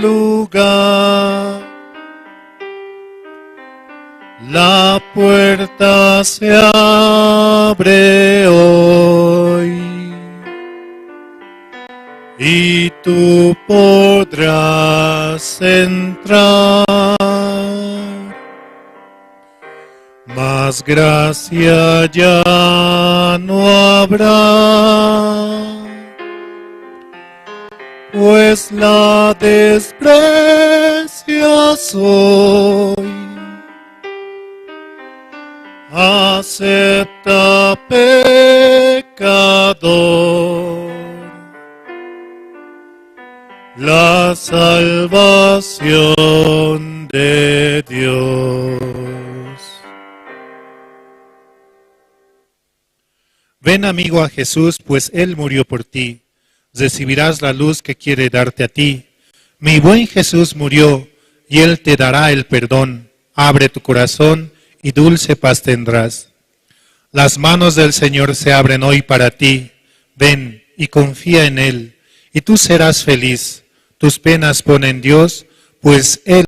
lugar. La puerta se abre hoy y tú podrás entrar. Más gracia ya no habrá, pues la desprecias hoy. Acepta, pecador, la salvación de Dios. Ven, amigo, a Jesús, pues Él murió por ti. Recibirás la luz que quiere darte a ti. Mi buen Jesús murió y Él te dará el perdón. Abre tu corazón y dulce paz tendrás. Las manos del Señor se abren hoy para ti. Ven y confía en Él, y tú serás feliz. Tus penas pon en Dios, pues Él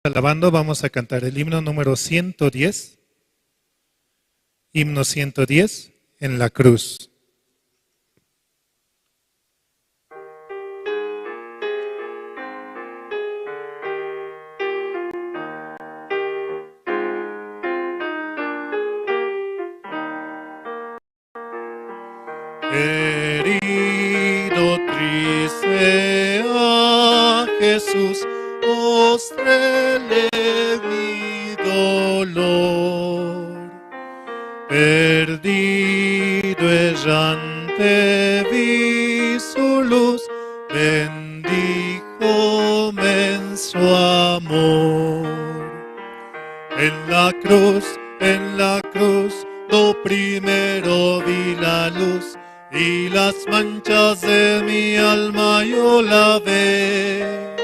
alabando, vamos a cantar el himno número 110. Himno 110, en la cruz. Herido, triste a Jesús, mostréle mi dolor. Perdido, errante, vi su luz, bendíjome en su amor. En la cruz, lo primero vi la luz, y las manchas de mi alma yo lavé.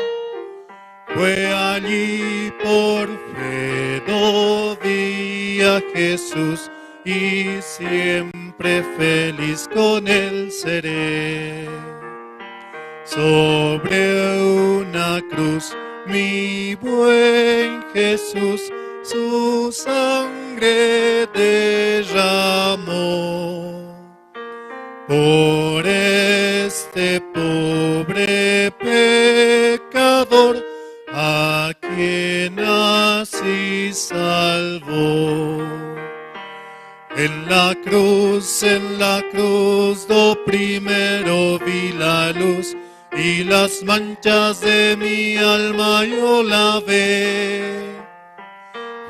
Fue allí por fe lo vi a Jesús, y siempre feliz con él seré. Sobre una cruz mi buen Jesús su sangre derramó. Por este pobre pecador, a quien así salvó. En la cruz, lo primero vi la luz, y las manchas de mi alma yo lavé.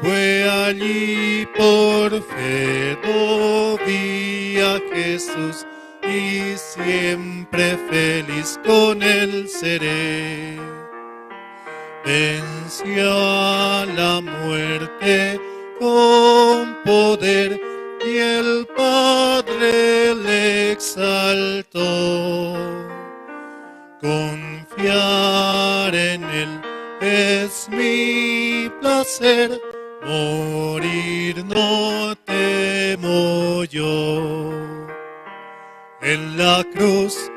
Fue allí por fe lo vi a Jesús, y siempre feliz con él seré. Venció a la muerte con poder, y el Padre le exaltó. Confiar en él es mi placer, morir no temo yo. En la cruz,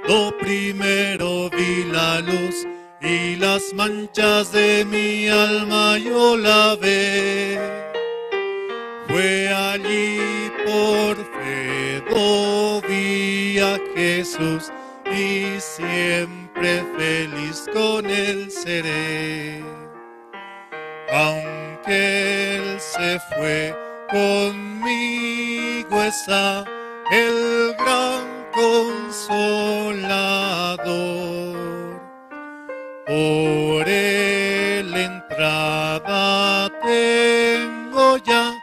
lo primero vi la luz, y las manchas de mi alma yo lavé. Fue allí por fe lo vi a Jesús, y siempre feliz con él seré. Aunque él se fue, conmigo está el gran consolador. Por él entrada tengo ya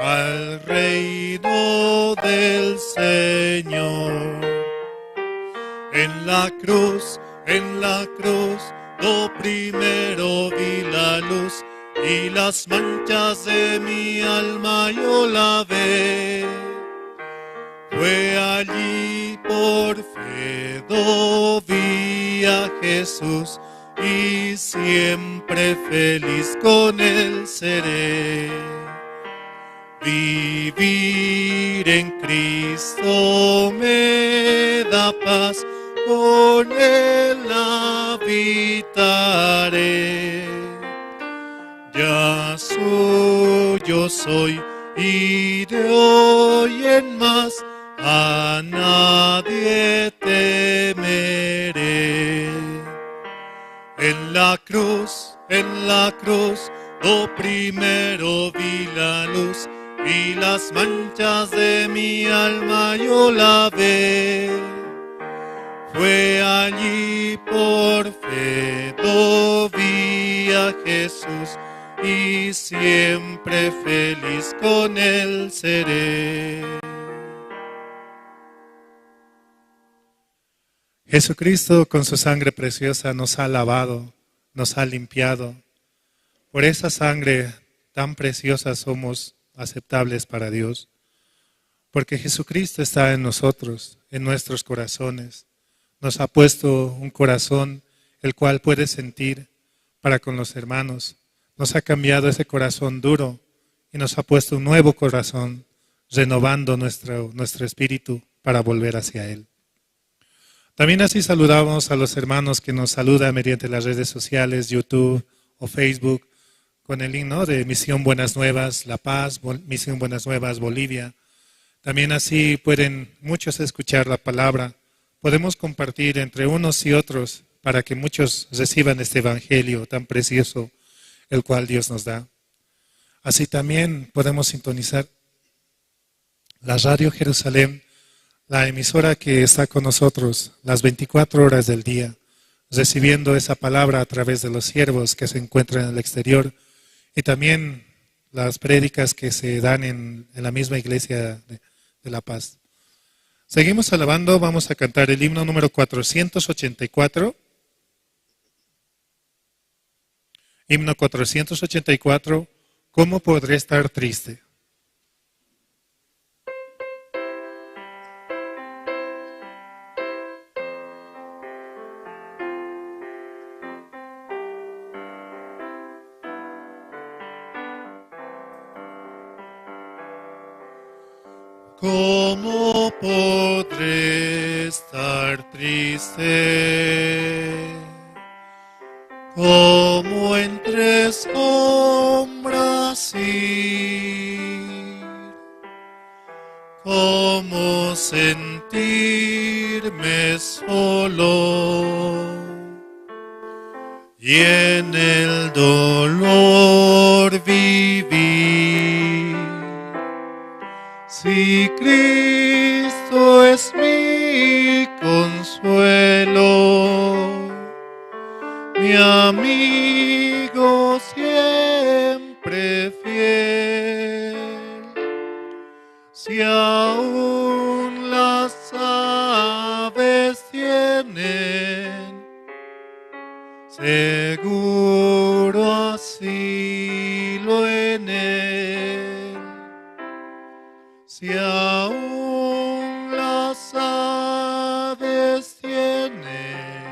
al reino del Señor. En la cruz, lo primero vi la luz, y las manchas de mi alma yo lavé. Fue allí por fe lo vi a Jesús, y siempre feliz con él seré. Vivir en Cristo me da paz, con él habitaré. Ya suyo soy, y de hoy en más a nadie temeré. En la cruz, lo primero vi la luz, y las manchas de mi alma yo lavé. Fue allí por fe lo vi a Jesús, y siempre feliz con él seré. Jesucristo con su sangre preciosa nos ha lavado, nos ha limpiado. Por esa sangre tan preciosa somos aceptables para Dios, porque Jesucristo está en nosotros, en nuestros corazones. Nos ha puesto un corazón el cual puede sentir para con los hermanos. Nos ha cambiado ese corazón duro y nos ha puesto un nuevo corazón, renovando nuestro espíritu para volver hacia Él. También así saludamos a los hermanos que nos saludan mediante las redes sociales, YouTube o Facebook, con el himno de Misión Buenas Nuevas, La Paz, Misión Buenas Nuevas, Bolivia. También así pueden muchos escuchar la palabra. Podemos compartir entre unos y otros para que muchos reciban este evangelio tan precioso, el cual Dios nos da. Así también podemos sintonizar la Radio Jerusalén, la emisora que está con nosotros las 24 horas del día, recibiendo esa palabra a través de los siervos que se encuentran en el exterior y también las prédicas que se dan en la misma iglesia de La Paz. Seguimos alabando, vamos a cantar el himno número 484. Himno 484, ¿cómo podré estar triste? ¿Cómo podré estar triste? Como entre sombras ir, cómo sentirme solo y en el dolor vivir. Si Cristo es mi consuelo, mi amigo siempre fiel, si aún las aves tienen seguro asilo en él, si aún las aves tienen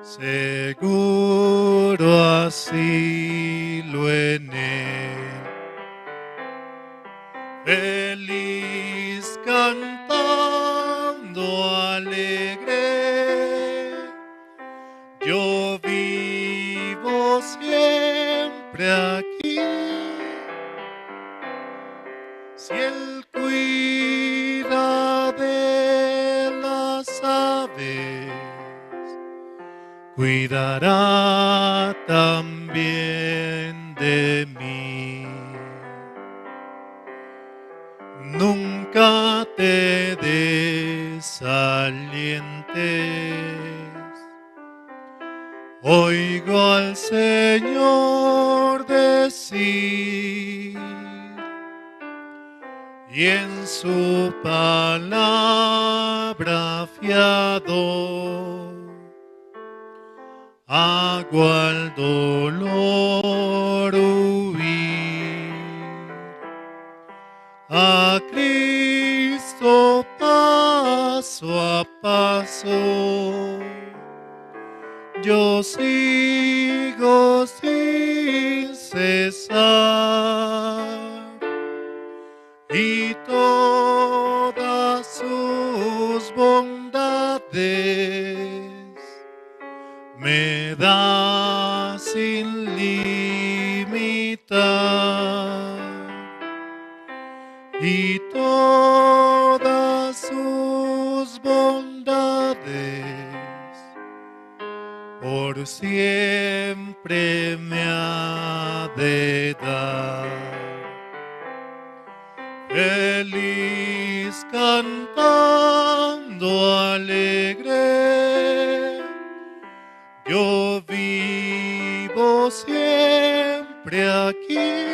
seguro asilo en él. Feliz cantando alegre, yo vivo siempre aquí. Si Él cuida de las aves, cuidará también de mí. Nunca te desalientes. Oigo al Señor decir, y en su palabra fiado hago al dolor huir. A Cristo paso a paso yo sigo sin cesar, y todas sus bondades me da sin limitar, y todas sus bondades por siempre me ha de dar. Feliz cantando alegre, yo vivo siempre aquí.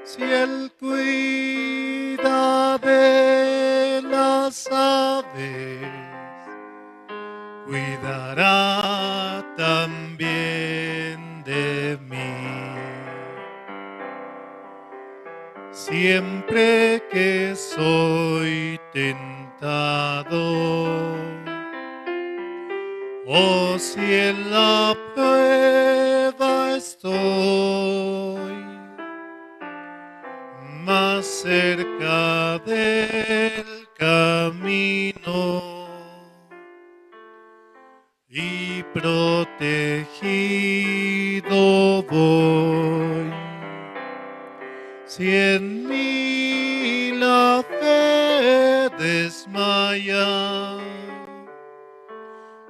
Si Él cuida de las aves, cuidará también de mí. Siempre que soy tentado, oh, si en la prueba estoy, más cerca del camino soy. Si en mí la fe desmaya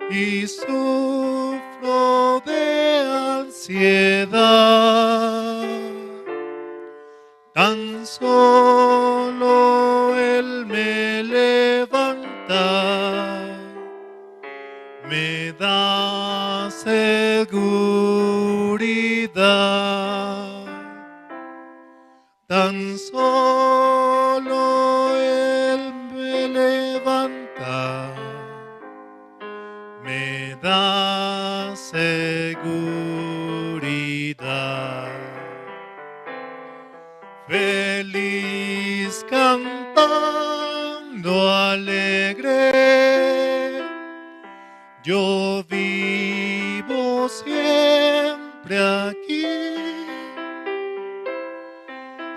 y sufro de ansiedad, tan solo Él me levanta, me da seguridad. Tan solo Él me levanta, me da seguridad. Feliz cantando alegre, yo vivo siempre aquí.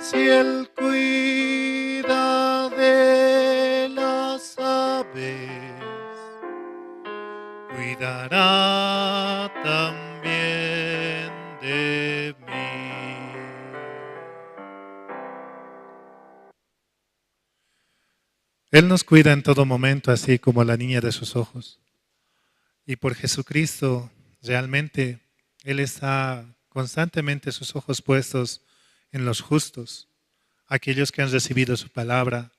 Si Él cuida de las aves, cuidará también de mí. Él nos cuida en todo momento, así como la niña de sus ojos. Y por Jesucristo, realmente, Él está constantemente sus ojos puestos en los justos, aquellos que han recibido su palabra,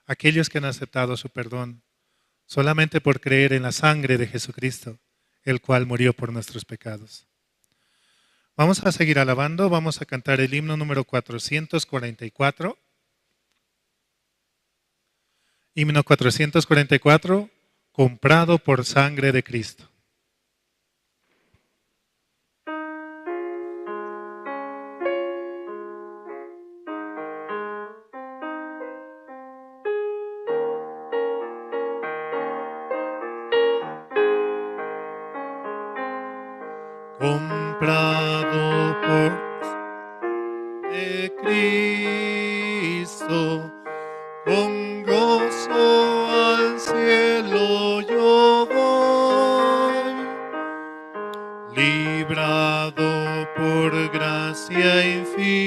aquellos que han aceptado su perdón, solamente por creer en la sangre de Jesucristo, el cual murió por nuestros pecados. Vamos a seguir alabando, vamos a cantar el himno número 444. Himno 444, comprado por sangre de Cristo. Comprado por de Cristo, con gozo al cielo yo voy, librado por gracia infinita,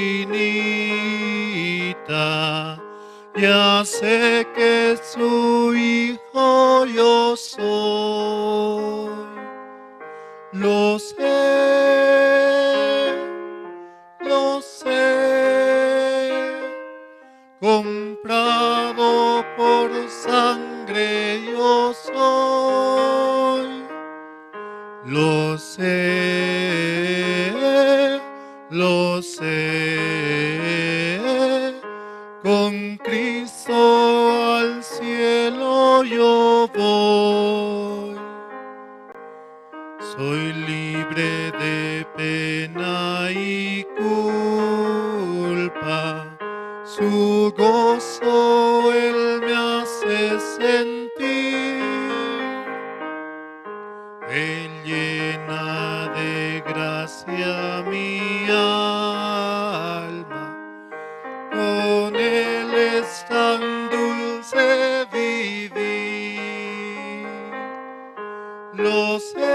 ya sé que su hijo yo soy. Lo sé, comprado por sangre yo soy. Lo sé, con Cristo al cielo yo voy. Soy libre de pena y culpa, su gozo Él me hace sentir. Él llena de gracia mi alma, con Él es tan dulce vivir. Lo sé,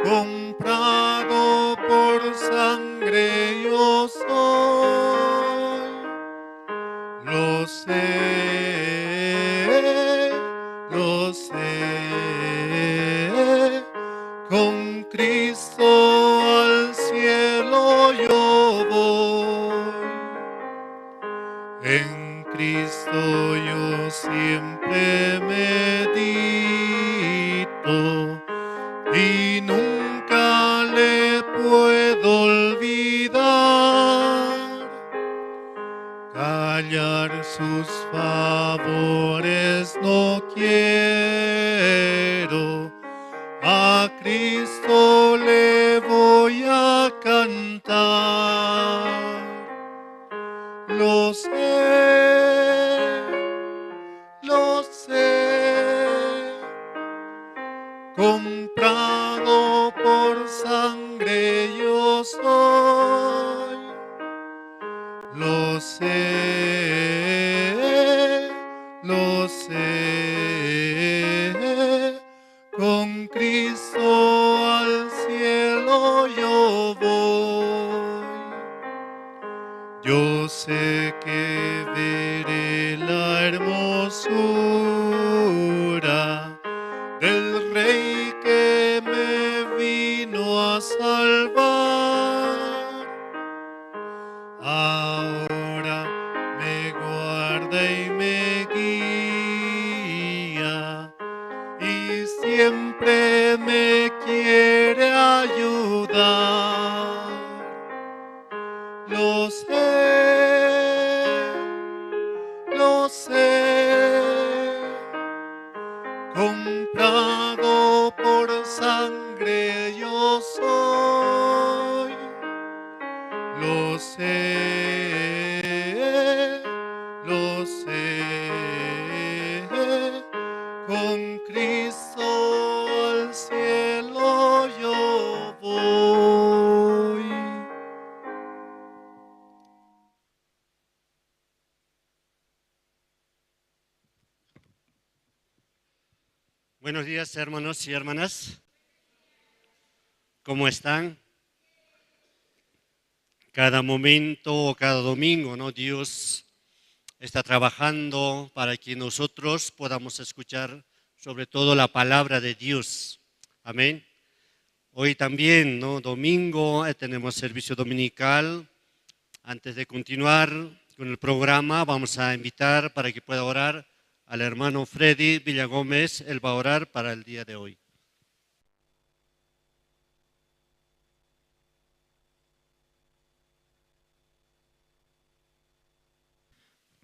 comprado por sangre yo soy. Lo sé, con Cristo al cielo yo voy. En Cristo yo siempre medito y nunca le puedo olvidar. Callar sus favores no quiero, a Cristo le voy a cantar. Lo sé, comprado por sangre yo soy. Lo sé, con Cristo al cielo yo voy. Yo sé que veré la hermosura del Rey que me vino a salvar. Ahora me guarda y me guía y siempre me quiere ayudar. Lo sé, comprado por sangre yo soy. Lo sé, con Cristo al cielo yo voy. Buenos días, hermanos y hermanas. ¿Cómo están? Cada momento o cada domingo, ¿no? Dios está trabajando para que nosotros podamos escuchar sobre todo la palabra de Dios. Amén. Hoy también, ¿no? Domingo, tenemos servicio dominical. Antes de continuar con el programa, vamos a invitar para que pueda orar al hermano Freddy Villagómez. Él va a orar para el día de hoy.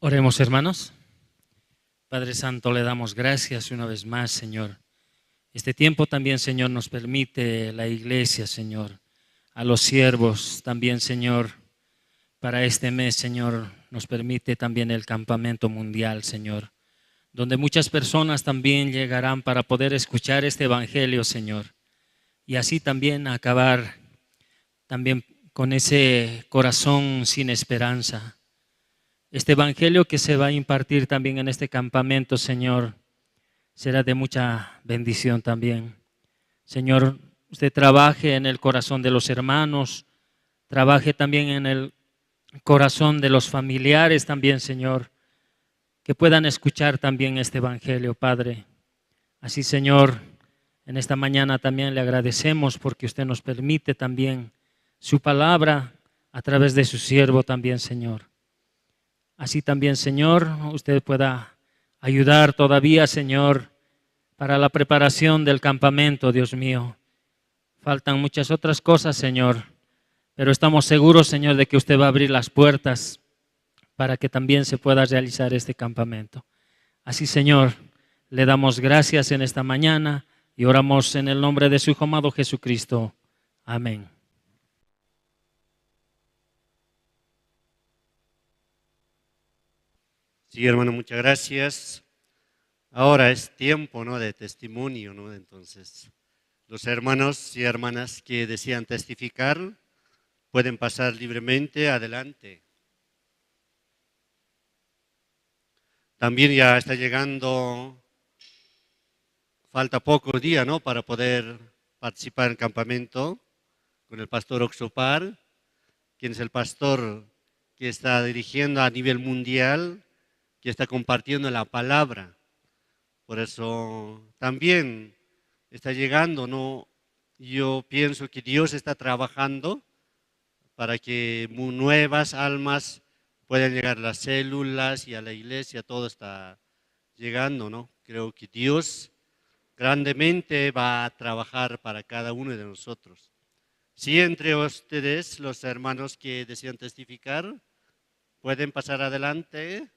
Oremos, hermanos. Padre Santo, le damos gracias una vez más, Señor. Este tiempo también, Señor, nos permite la iglesia, Señor, a los siervos también, Señor, para este mes, Señor, nos permite también el campamento mundial, Señor, donde muchas personas también llegarán para poder escuchar este evangelio, Señor, y así también acabar también con ese corazón sin esperanza. Este evangelio que se va a impartir también en este campamento, Señor, será de mucha bendición también. Señor, usted trabaje en el corazón de los hermanos, trabaje también en el corazón de los familiares también, Señor, que puedan escuchar también este evangelio, Padre. Así, Señor, en esta mañana también le agradecemos porque usted nos permite también su palabra a través de su siervo también, Señor. Así también, Señor, usted pueda ayudar todavía, Señor, para la preparación del campamento, Dios mío. Faltan muchas otras cosas, Señor, pero estamos seguros, Señor, de que usted va a abrir las puertas para que también se pueda realizar este campamento. Así, Señor, le damos gracias en esta mañana y oramos en el nombre de su Hijo amado Jesucristo. Amén. Sí, hermano, muchas gracias. Ahora es tiempo, ¿no?, de testimonio, ¿no? Entonces, los hermanos y hermanas que desean testificar pueden pasar libremente adelante. También ya está llegando, falta pocos días, ¿no?, para poder participar en el campamento con el pastor Oxopar, quien es el pastor que está dirigiendo a nivel mundial, que está compartiendo la palabra. Por eso también está llegando, ¿no? Yo pienso que Dios está trabajando para que nuevas almas puedan llegar a las células y a la iglesia, todo está llegando, ¿no? Creo que Dios grandemente va a trabajar para cada uno de nosotros. Si entre ustedes, los hermanos que desean testificar, pueden pasar adelante.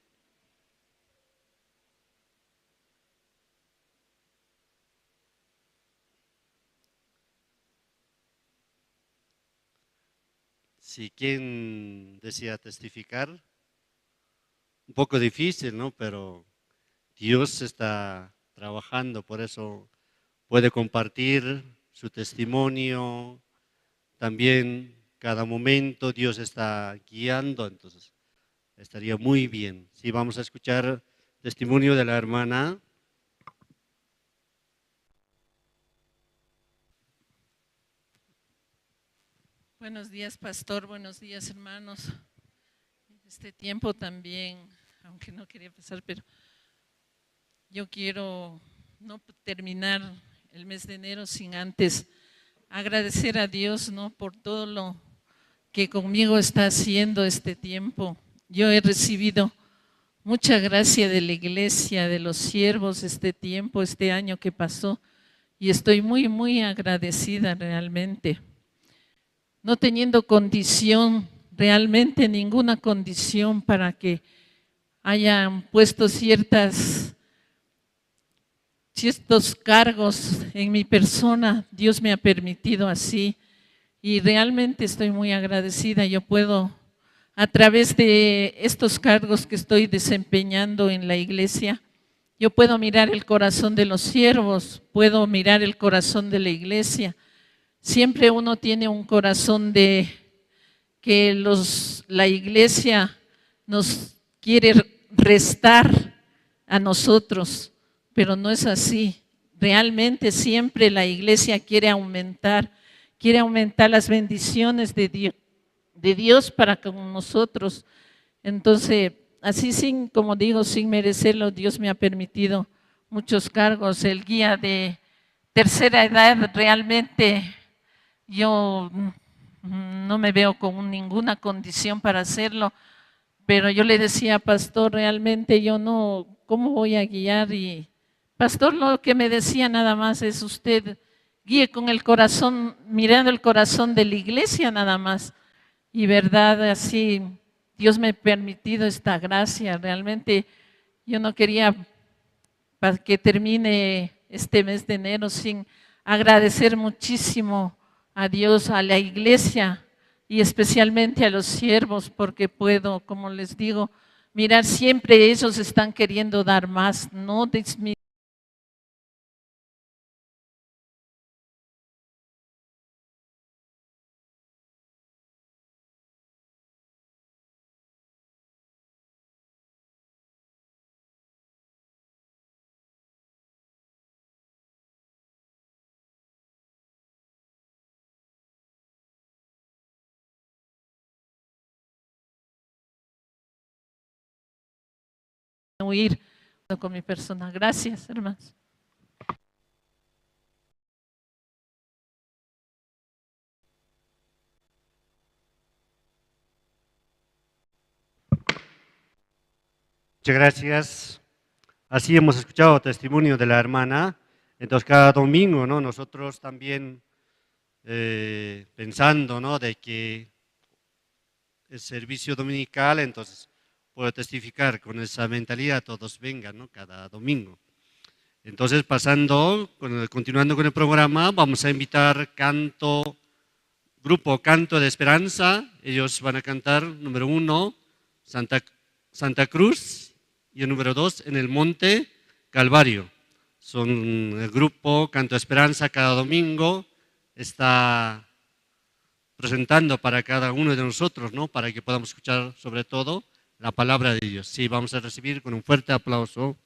Si quien desea testificar, un poco difícil, ¿no? Pero Dios está trabajando, por eso puede compartir su testimonio. También cada momento Dios está guiando, entonces estaría muy bien. Sí, vamos a escuchar testimonio de la hermana. Buenos días, pastor. Buenos días, hermanos. Este tiempo también, aunque no quería pasar, pero yo quiero no terminar el mes de enero sin antes agradecer a Dios, ¿no?, por todo lo que conmigo está haciendo este tiempo. Yo he recibido mucha gracia de la iglesia, de los siervos este tiempo, este año que pasó, y estoy muy, muy agradecida realmente. No teniendo condición, realmente ninguna condición para que hayan puesto ciertos cargos en mi persona, Dios me ha permitido así y realmente estoy muy agradecida. Yo puedo, a través de estos cargos que estoy desempeñando en la iglesia, yo puedo mirar el corazón de los siervos, puedo mirar el corazón de la iglesia. Siempre uno tiene un corazón de que la iglesia nos quiere restar a nosotros, pero no es así. Realmente siempre la iglesia quiere aumentar las bendiciones de Dios para con nosotros. Entonces, así como digo, sin merecerlo, Dios me ha permitido muchos cargos. El guía de tercera edad, realmente yo no me veo con ninguna condición para hacerlo, pero yo le decía, pastor, realmente yo no, ¿cómo voy a guiar? Y pastor, lo que me decía nada más es usted guíe con el corazón, mirando el corazón de la iglesia nada más. Y verdad, así Dios me ha permitido esta gracia. Realmente yo no quería para que termine este mes de enero sin agradecer muchísimo a Dios, a la iglesia y especialmente a los siervos, porque puedo, como les digo, mirar siempre ellos están queriendo dar más, no disminuir. Con mi persona. Gracias, hermanos. Muchas gracias. Así hemos escuchado testimonio de la hermana. Entonces, cada domingo, ¿no?, nosotros también pensando, ¿no?, de que el servicio dominical, entonces puedo testificar con esa mentalidad, todos vengan, ¿no?, cada domingo. Entonces, continuando con el programa, vamos a invitar grupo Canto de Esperanza. Ellos van a cantar número 1, Santa Cruz, y el número 2, En el Monte Calvario. Son el grupo Canto de Esperanza, cada domingo está presentando para cada uno de nosotros, ¿no?, para que podamos escuchar sobre todo la palabra de Dios. Sí, vamos a recibir con un fuerte aplauso.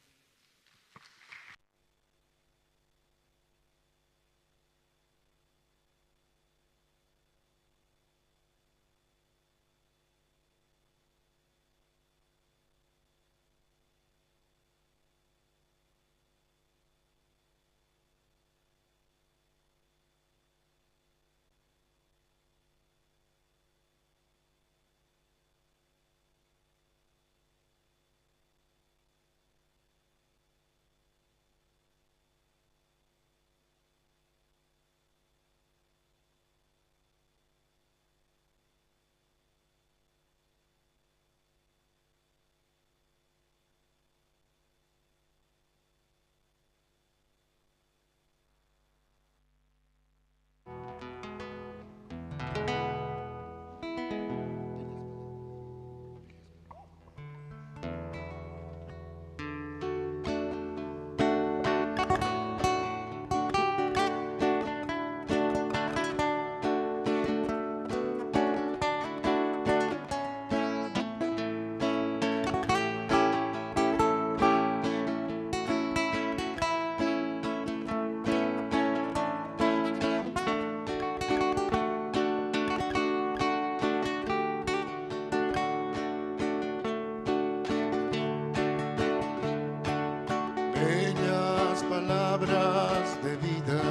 bellas palabras de vida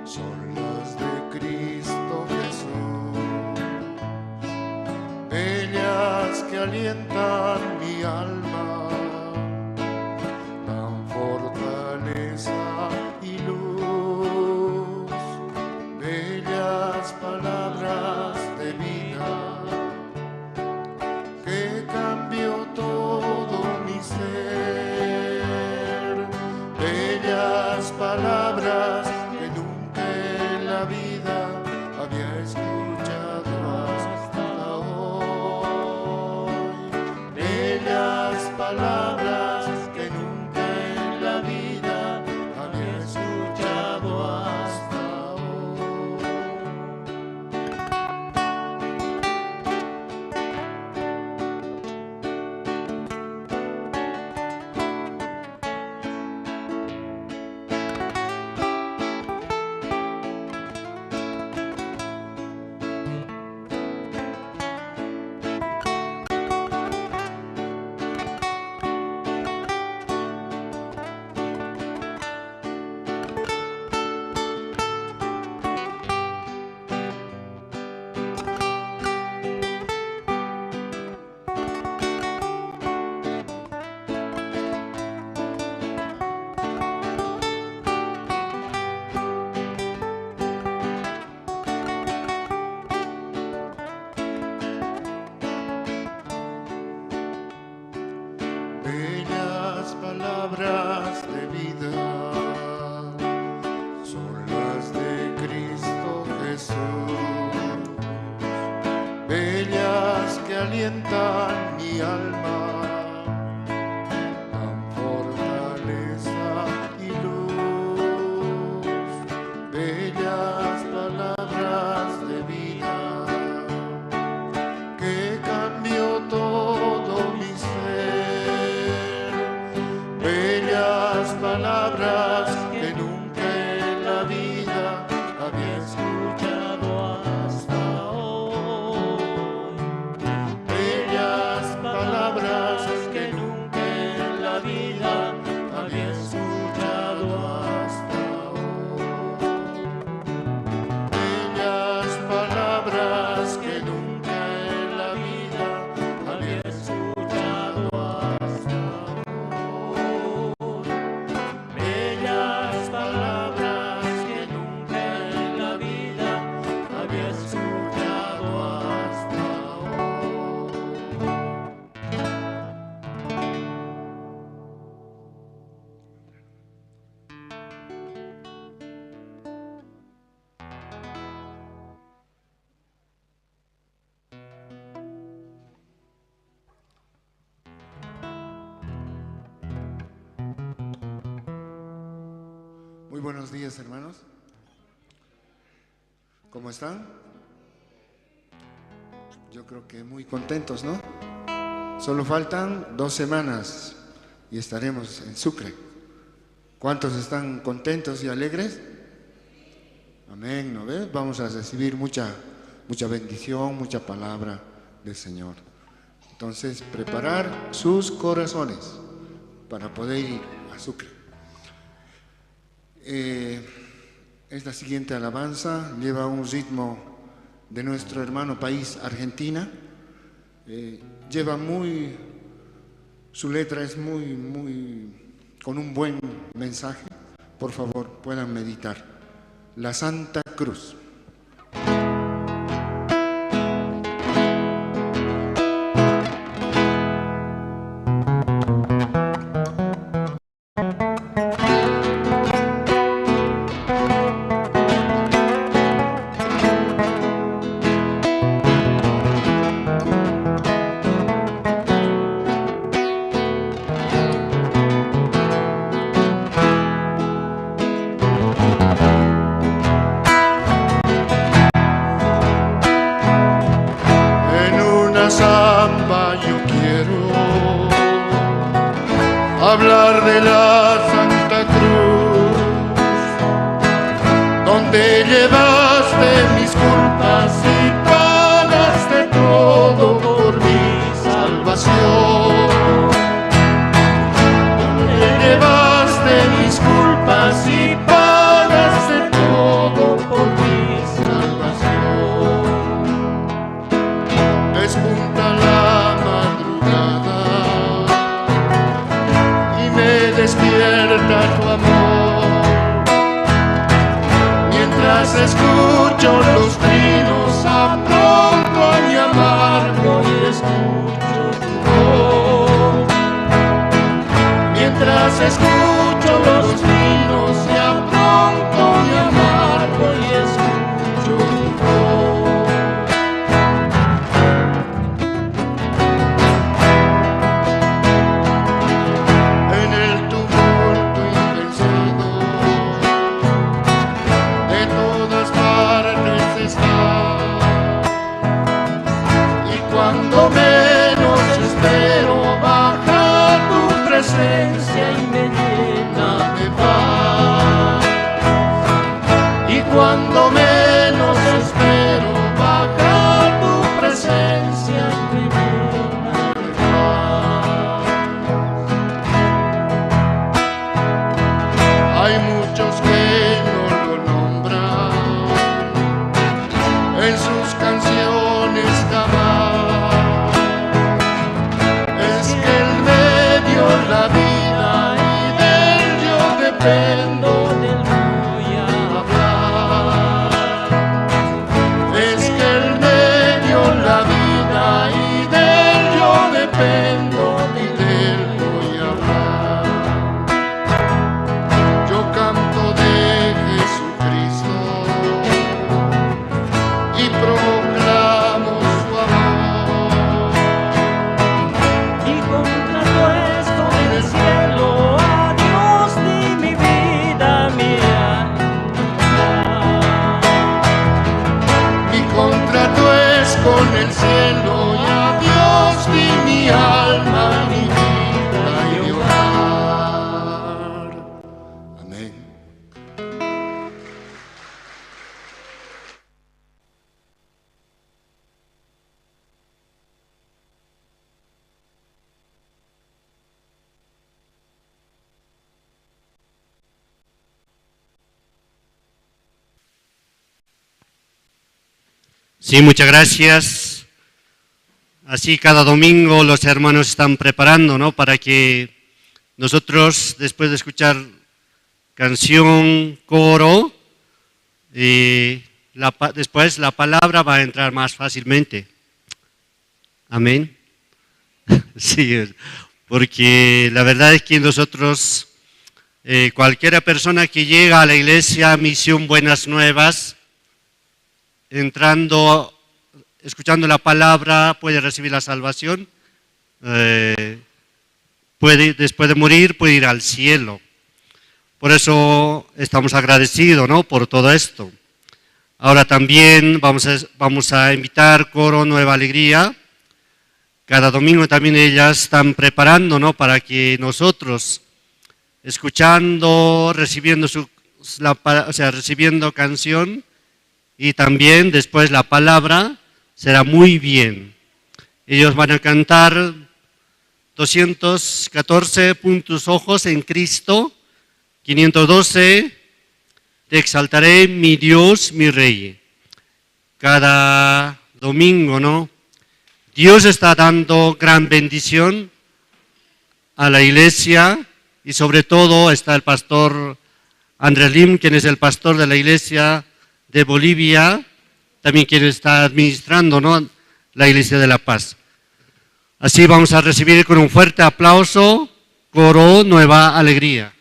son las de Cristo Jesús, bellas que alientan mi alma, dan fortaleza y luz, bellas palabras de vida que cambió todo mi ser, bellas palabras que nunca en la vida había escuchado hasta hoy, bellas palabras que nunca en la vida había escuchado hasta hoy. Bellas palabras de vida son las de Cristo Jesús, bellas que alientan mi alma, dan fortaleza y luz, bellas palabras de vida que cambió todo mi ser, bellas palabras que nunca en la vida había escuchado hasta hoy, bellas palabras que nunca en la vida había escuchado hasta hoy, bellas palabras que nunca en la vida había escuchado hasta hoy, bellas palabras que nunca en la vida había escuchado hasta Muy buenos días, hermanos. ¿Cómo están? Yo creo que muy contentos, ¿no? Solo faltan 2 semanas y estaremos en Sucre. ¿Cuántos están contentos y alegres? Amén, ¿no ves? Vamos a recibir mucha bendición, mucha palabra del Señor. Entonces, preparar sus corazones para poder ir a Sucre. Esta siguiente alabanza lleva un ritmo de nuestro hermano país, Argentina. Su letra es con un buen mensaje. Por favor, puedan meditar. La Santa Cruz. hablar de la Santa Cruz, donde llevaste mis culpas y pagaste todo por mi salvación. Mientras escucho los trinos, apronto a mi amargo y escucho tu voz. Mientras escucho los trinos, y apronto a mi amargo y escucho tu voz. En el tumulto impensado, de todas partes está, y cuando menos espero baja tu presencia y me llena de paz. Y cuando menos espero baja tu presencia y me llena de paz. Hay muchos que no lo nombran en sus canciones jamás. Es que en medio la vida y de él yo dependo, del voy a hablar. Es que en medio la vida y de él yo dependo, y de él voy a hablar. Yo canto de Jesucristo y proclamo su amor. Y contrato esto en el cielo, a Dios di mi vida, mi alma. Mi contrato es con el cielo, y a Dios di mi alma, mi vida y hogar. Amén. Sí, muchas gracias. Así cada domingo los hermanos están preparando, ¿no? Para que nosotros, después de escuchar canción, coro, después la palabra va a entrar más fácilmente. Amén. Sí, porque la verdad es que nosotros, cualquier persona que llega a la iglesia Misión Buenas Nuevas, entrando, escuchando la palabra, puede recibir la salvación, después de morir, puede ir al cielo. Por eso estamos agradecidos, ¿no?, por todo esto. Ahora también vamos a invitar Coro Nueva Alegría. Cada domingo también ellas están preparando, ¿no?, para que nosotros, escuchando, recibiendo recibiendo canción, y también después la palabra, será muy bien. Ellos van a cantar 214, pon tus ojos en Cristo, 512, te exaltaré, mi Dios, mi Rey. Cada domingo, ¿no? Dios está dando gran bendición a la iglesia, y sobre todo está el pastor Andrés Lim, quien es el pastor de la iglesia de Bolivia, también quien está administrando, ¿no?, la Iglesia de la Paz. Así vamos a recibir con un fuerte aplauso Coro Nueva Alegría.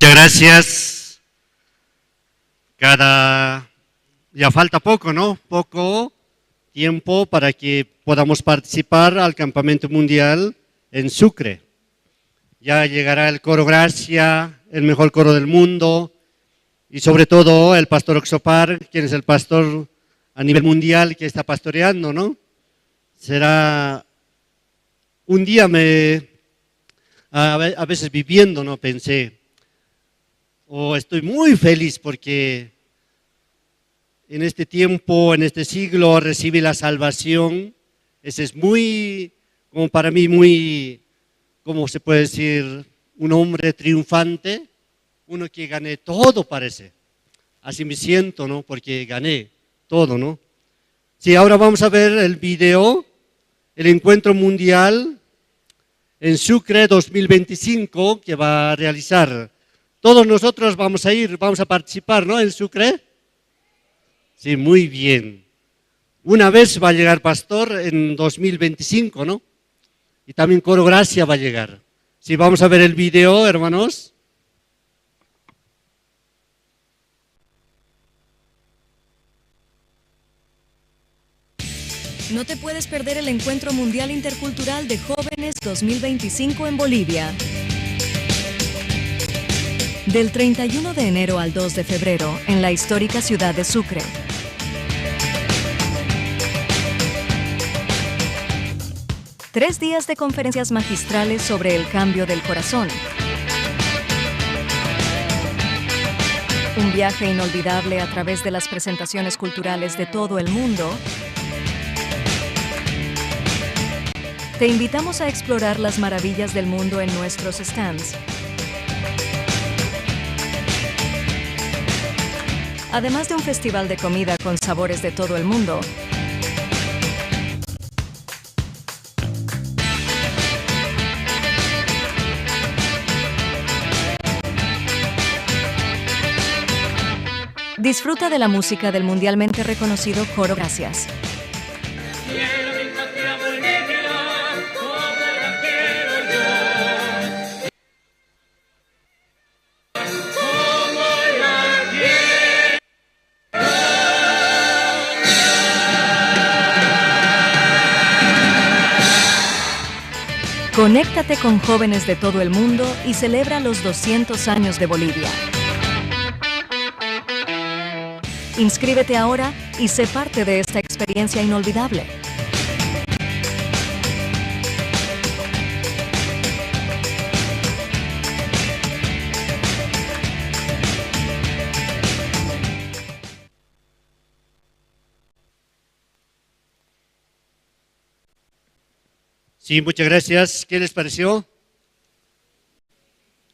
Muchas gracias. Ya falta poco, ¿no? Poco tiempo para que podamos participar al Campamento Mundial en Sucre. Ya llegará el coro Gracia, el mejor coro del mundo, y sobre todo el pastor Oxopar, quien es el pastor a nivel mundial que está pastoreando, ¿no? Será un día a veces viviendo, ¿no? Pensé, estoy muy feliz porque en este tiempo, en este siglo, recibí la salvación. Ese es muy, como para mí, muy, ¿cómo se puede decir? Un hombre triunfante, uno que gané todo, parece. Así me siento, ¿no? Porque gané todo, ¿no? Sí, ahora vamos a ver el video, el encuentro mundial en Sucre 2025 que va a realizar. Todos nosotros vamos a ir, vamos a participar, ¿no? En Sucre. Sí, muy bien. Una vez va a llegar pastor en 2025, ¿no? Y también coro Gracia va a llegar. Sí, vamos a ver el video, hermanos. No te puedes perder el Encuentro Mundial Intercultural de Jóvenes 2025 en Bolivia. Del 31 de enero al 2 de febrero, en la histórica ciudad de Sucre. Tres días de conferencias magistrales sobre el cambio del corazón. Un viaje inolvidable a través de las presentaciones culturales de todo el mundo. Te invitamos a explorar las maravillas del mundo en nuestros stands. Además de un festival de comida con sabores de todo el mundo, disfruta de la música del mundialmente reconocido Coro Gracias. Conéctate con jóvenes de todo el mundo y celebra los 200 años de Bolivia. Inscríbete ahora y sé parte de esta experiencia inolvidable. Sí, muchas gracias. ¿Qué les pareció?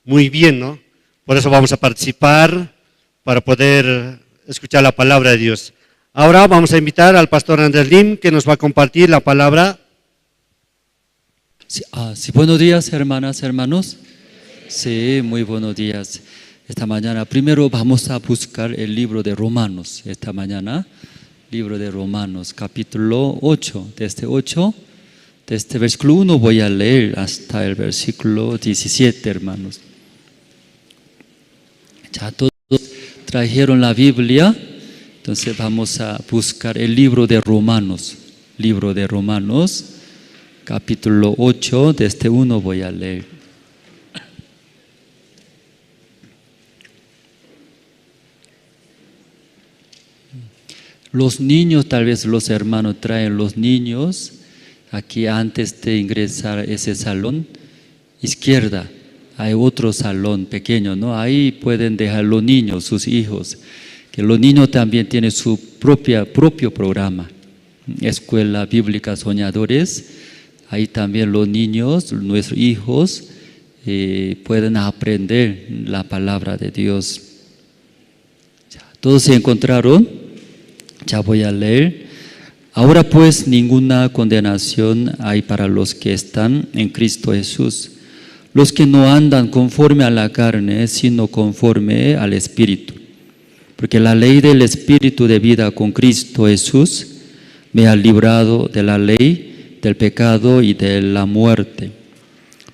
Muy bien, ¿no? Por eso vamos a participar para poder escuchar la palabra de Dios. Ahora vamos a invitar al pastor Andrés Lim, que nos va a compartir la palabra. Sí, buenos días, hermanas, hermanos. Sí, muy buenos días. Esta mañana, primero vamos a buscar el libro de Romanos. Esta mañana, libro de Romanos, capítulo 8. Desde versículo 1 voy a leer hasta el versículo 17, hermanos. Ya todos trajeron la Biblia, entonces vamos a buscar el libro de Romanos. Libro de Romanos, capítulo 8, desde 1 voy a leer. Los niños, tal vez los hermanos traen los niños. Aquí antes de ingresar a ese salón, izquierda, hay otro salón pequeño, ¿no? Ahí pueden dejar los niños, sus hijos, que los niños también tienen su propio programa. Escuela Bíblica Soñadores, ahí también los niños, nuestros hijos, pueden aprender la palabra de Dios. ¿Todos se encontraron? Ya voy a leer. Ahora pues ninguna condenación hay para los que están en Cristo Jesús, los que no andan conforme a la carne, sino conforme al Espíritu. Porque la ley del Espíritu de vida con Cristo Jesús me ha librado de la ley, del pecado y de la muerte.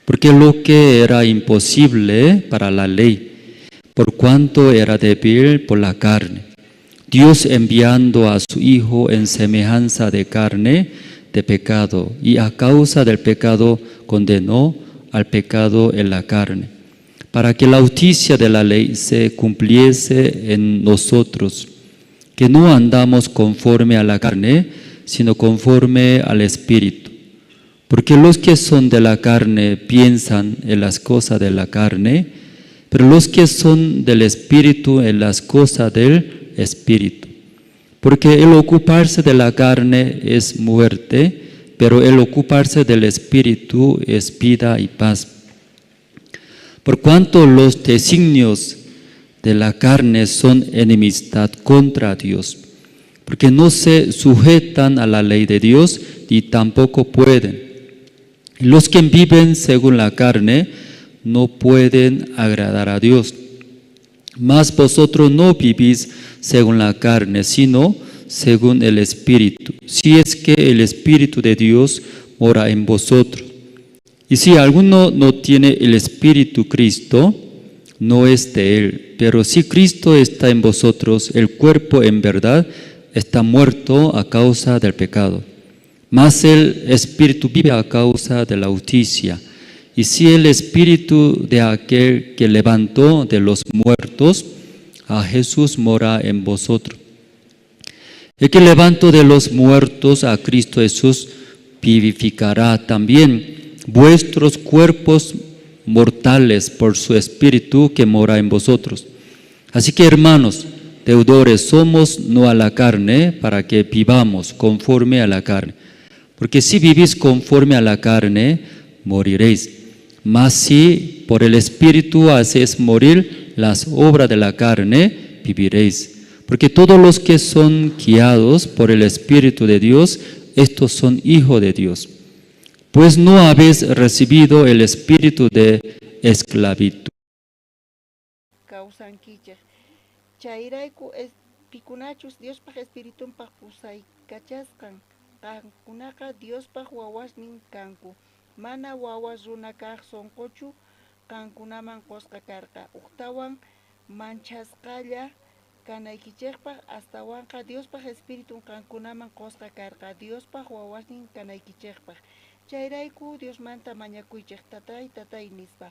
Porque lo que era imposible para la ley, por cuanto era débil por la carne, Dios enviando a su Hijo en semejanza de carne, de pecado, y a causa del pecado condenó al pecado en la carne, para que la justicia de la ley se cumpliese en nosotros, que no andamos conforme a la carne, sino conforme al Espíritu. Porque los que son de la carne piensan en las cosas de la carne, pero los que son del Espíritu en las cosas del Espíritu. Porque el ocuparse de la carne es muerte, pero el ocuparse del Espíritu es vida y paz. Por cuanto los designios de la carne son enemistad contra Dios, porque no se sujetan a la ley de Dios y tampoco pueden. Y los que viven según la carne no pueden agradar a Dios. Mas vosotros no vivís según la carne, sino según el Espíritu, si es que el Espíritu de Dios mora en vosotros. Y si alguno no tiene el Espíritu Cristo, no es de él. Pero si Cristo está en vosotros, el cuerpo en verdad está muerto a causa del pecado, mas el Espíritu vive a causa de la justicia. Y si el Espíritu de aquel que levantó de los muertos a Jesús mora en vosotros, el que levantó de los muertos a Cristo Jesús vivificará también vuestros cuerpos mortales por su Espíritu que mora en vosotros. Así que hermanos, deudores somos no a la carne, para que vivamos conforme a la carne. Porque si vivís conforme a la carne, moriréis. Mas si por el Espíritu hacéis morir las obras de la carne, viviréis. Porque todos los que son guiados por el Espíritu de Dios, estos son hijos de Dios. Pues no habéis recibido el espíritu de esclavitud. Causanquichej. Chayrayku pikunachus Diospaj espiritunpaj pusay kachasqan. Qankunaqa Diospaj wawasnin kanku. Mana wawas runa kaq sonqochu qankunaman qosqa karqa. Uqtawan manchasqalla kanaykichejpaj astawanqa Diospaj espiritun qankunaman qosqa karqa. Diospaj wawasnin kanaykichejpaj. Chayrayku Diosmanta mañakuychej tatay nispa.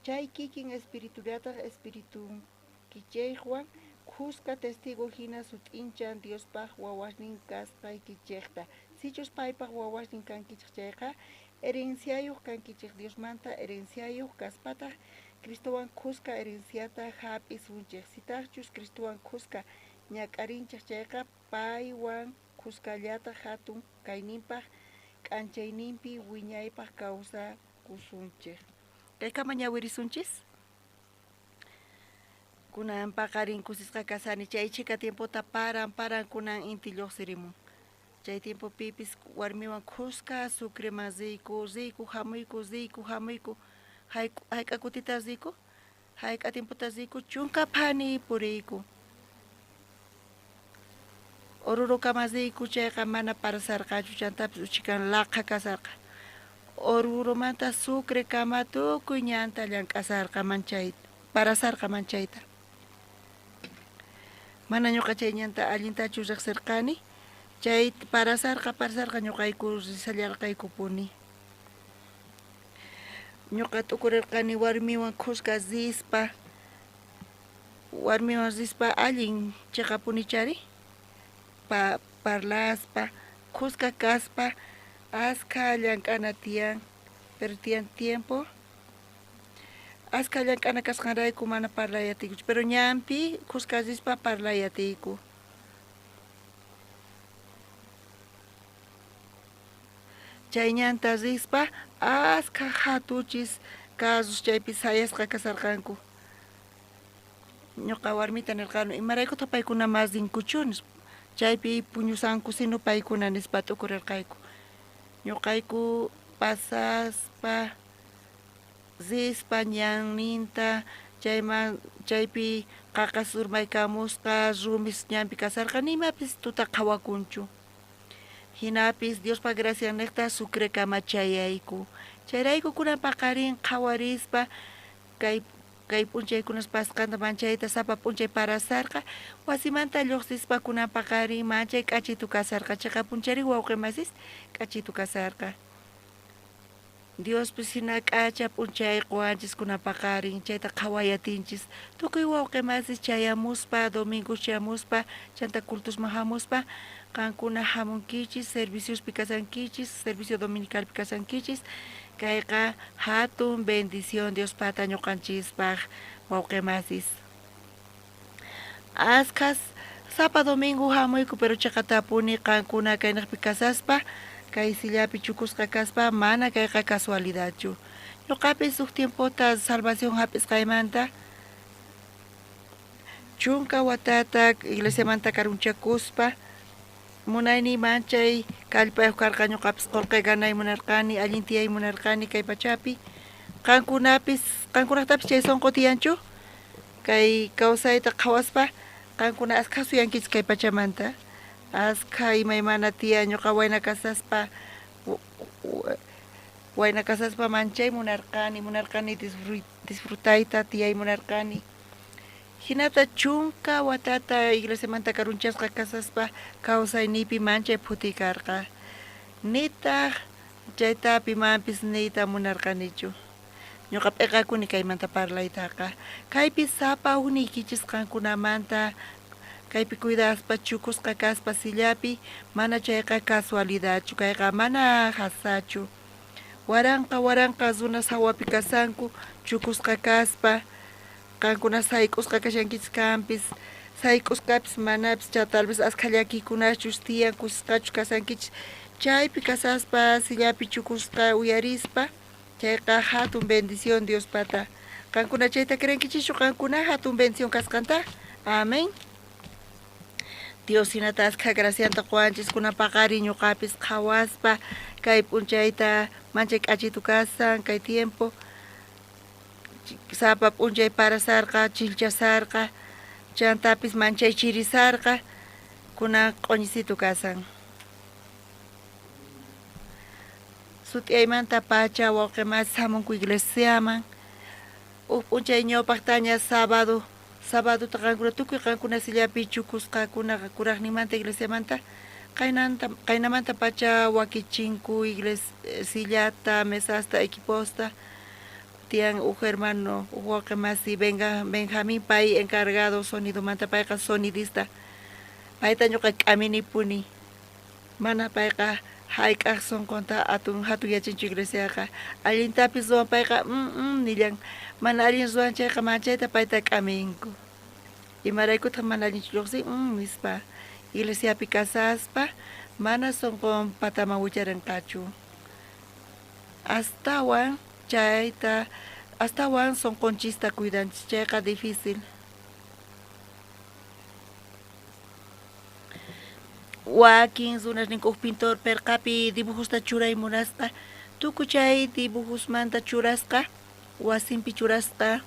Chay kikin espiriturataq espiritun kichejwan kuska testigo hina sut'inchan Diospaj wawasnin kasqaykichejta. Sichus paypaj wawasnin kankichej chayqa herenciayuq kankichej Diosmanta herenciayuq kaspataj Cristowan kuska herenciata hap'isunchej. Sitaqchus Cristowan kuska ñak'arinchej chayqa paywan kuskallata hatun kayninpaj k'anchayninpi wiñaypaj kawsakusunchej. Kaykama ñawirisunchis? Kunan paqarinkusisqa kasani chay chika tiempota paran kunan inti lluqsirimun. Chay tiempo pipis warmiwan kuska sucreman riyku hamuyku hayk'a kutita riyku hayk'a tiempota riyku chunka phani puriyku. Orurukama riyku chayqa mana parasarqachu chantapis uchikan laqha kasarqa. Orurumanta sucre kama tukuy ñanta llank'asarqa manchayta parasarqa manchayta. Mana ñuqa chay ñanta allintachu riqsirqani. Chay parasarqa ñuqayku risallarqaykupuni. Ñuqa tukurirqani warmiwan kuska rispa. Warmiwan rispa allin chiqapunichari. Parlaspa, kuska kaspa, aska llank'ana tiyan, pero tiyan tiempo. Aska llank'ana kasqanrayku mana parlayatikuchu, pero ñampi kuska rispa parlayatiku. Chay ñanta rispa aska hatuchis casos chaypi sayasqa kasarqanku. Ñuqa warmita nirqani imaraykutaq paykuna mas rinkuchunis. Chaypi puñusanku sino paykuna nispa tukurirqayku. Ñuqayku pasaspa rispa ñanninta chaypi qaqas urmaykamusqa rumis ñanpi kasarqa nimapis tuta qhawakunchu. Hinapis Diospa gracia niqta sucre kamachayayku. Chayrayku kunan paqarin qhawarispa kay p'unchaykunas pasqanta manchayta sapa p'unchay parasarqa wasimanta lluqsispa kunan paqarin manchay k'achitu kasarqa chayqa p'uncharin wawqimasis k'achitu kasarqa. Diospis hina k'acha p'unchay quwanchis kunan paqarin chayta qhawayatinchis tukuy wawqimasis chayamuspa domingo chayamuspa chanta cultusman hamuspa qankuna hamunkichis serviciospi kasankichis servicio dominicalpi kasankichis. Kayqa hatun bendición Diospata ñuqanchispaq wawqimasis. Askas sapa domingo hamuyku pero chayqa tapuni qankuna kaynaqpi kasaspa kay sillapi chukusqa kaspa mana kayqa casualidadchu. Ñuqapis suk tiempota salvación hap'isqaymanta chunka watata iglesiamanta karunchakuspa munayni manchay kallpayuq karqa ñuqapis qurqay ganay munarqani allin tiyay munarqani kay pachapi qankunatapis chay sonqo tiyanchu kay kawsayta qhawaspa qankuna aska suyankichis kay pachamanta aska imaymana tiyan ñuqa wayna kasaspa manchay munarqani disfrutayta tiyay munarqani. Hinata chunka watata iglesiamanta karunchasqa kasaspa kawsaynipi manchay phutikarqa. Nitaq chaytapi mampis niyta munarqanichu. Ñuqa p'iqakuni kaymanta parlaytaqa. Kaypi sapa uniykichis qankunamanta kaypi cuidaspa chukusqa kaspa sillapi mana chayqa casualidadchu kayqa mana hasachu. Waranqa runas hawapi kasanku chukusqa kaspa qankuna sayk'usqa kashankichis kanpis sayk'usqapis manapis cha tal vez asqa llakikunachus tiyan kusisqachu kasankichis chaypi kasaspa sillapi chukusqa uyarispa chayqa hatun bendición Dios pata qankuna chayta crenkichischu qankuna hatun bendición kasqanta amén Dios hinata asqa gracianta quwanchis kunapaqari ñuqapis qhawaspa kay p'unchayta manchay k'achitu kasan kay tiempo sapa p'unchay parasarqa chillchasarqa chantapis manchay chirisarqa kuna q'uñisitu kasan sut'aymanta pacha wawqimas hamunku iglesiaman p'unchay ñawpaqtaña sábado qankuna tukuy qankuna sillapi chukusqakuna kuraqnimanta iglesiamanta qaynamanta pacha wakichinku sillata mesasta equiposta tiyan hermano wawqimasi Benjamín pay encargado sonido manta payqa sonidista payta ñuqa k'aminipuni mana payqa hayk'aq sonqonta hatun yachinchu iglesiaqa allintapis ruwan payqa nillan mana allin ruwan chayqa manchayta payta k'aminku imaraykutaq mana allinchu lluqsin nispa iglesiapi kasaspa mana sonqon pataman wicharinqachu astawan sonqonchista cuidanchis chayqa difícil wakin runas ninku pintor perqapi dibujusta churay munasqa tukuy chay dibujusmanta churasqa wasinpi churasqa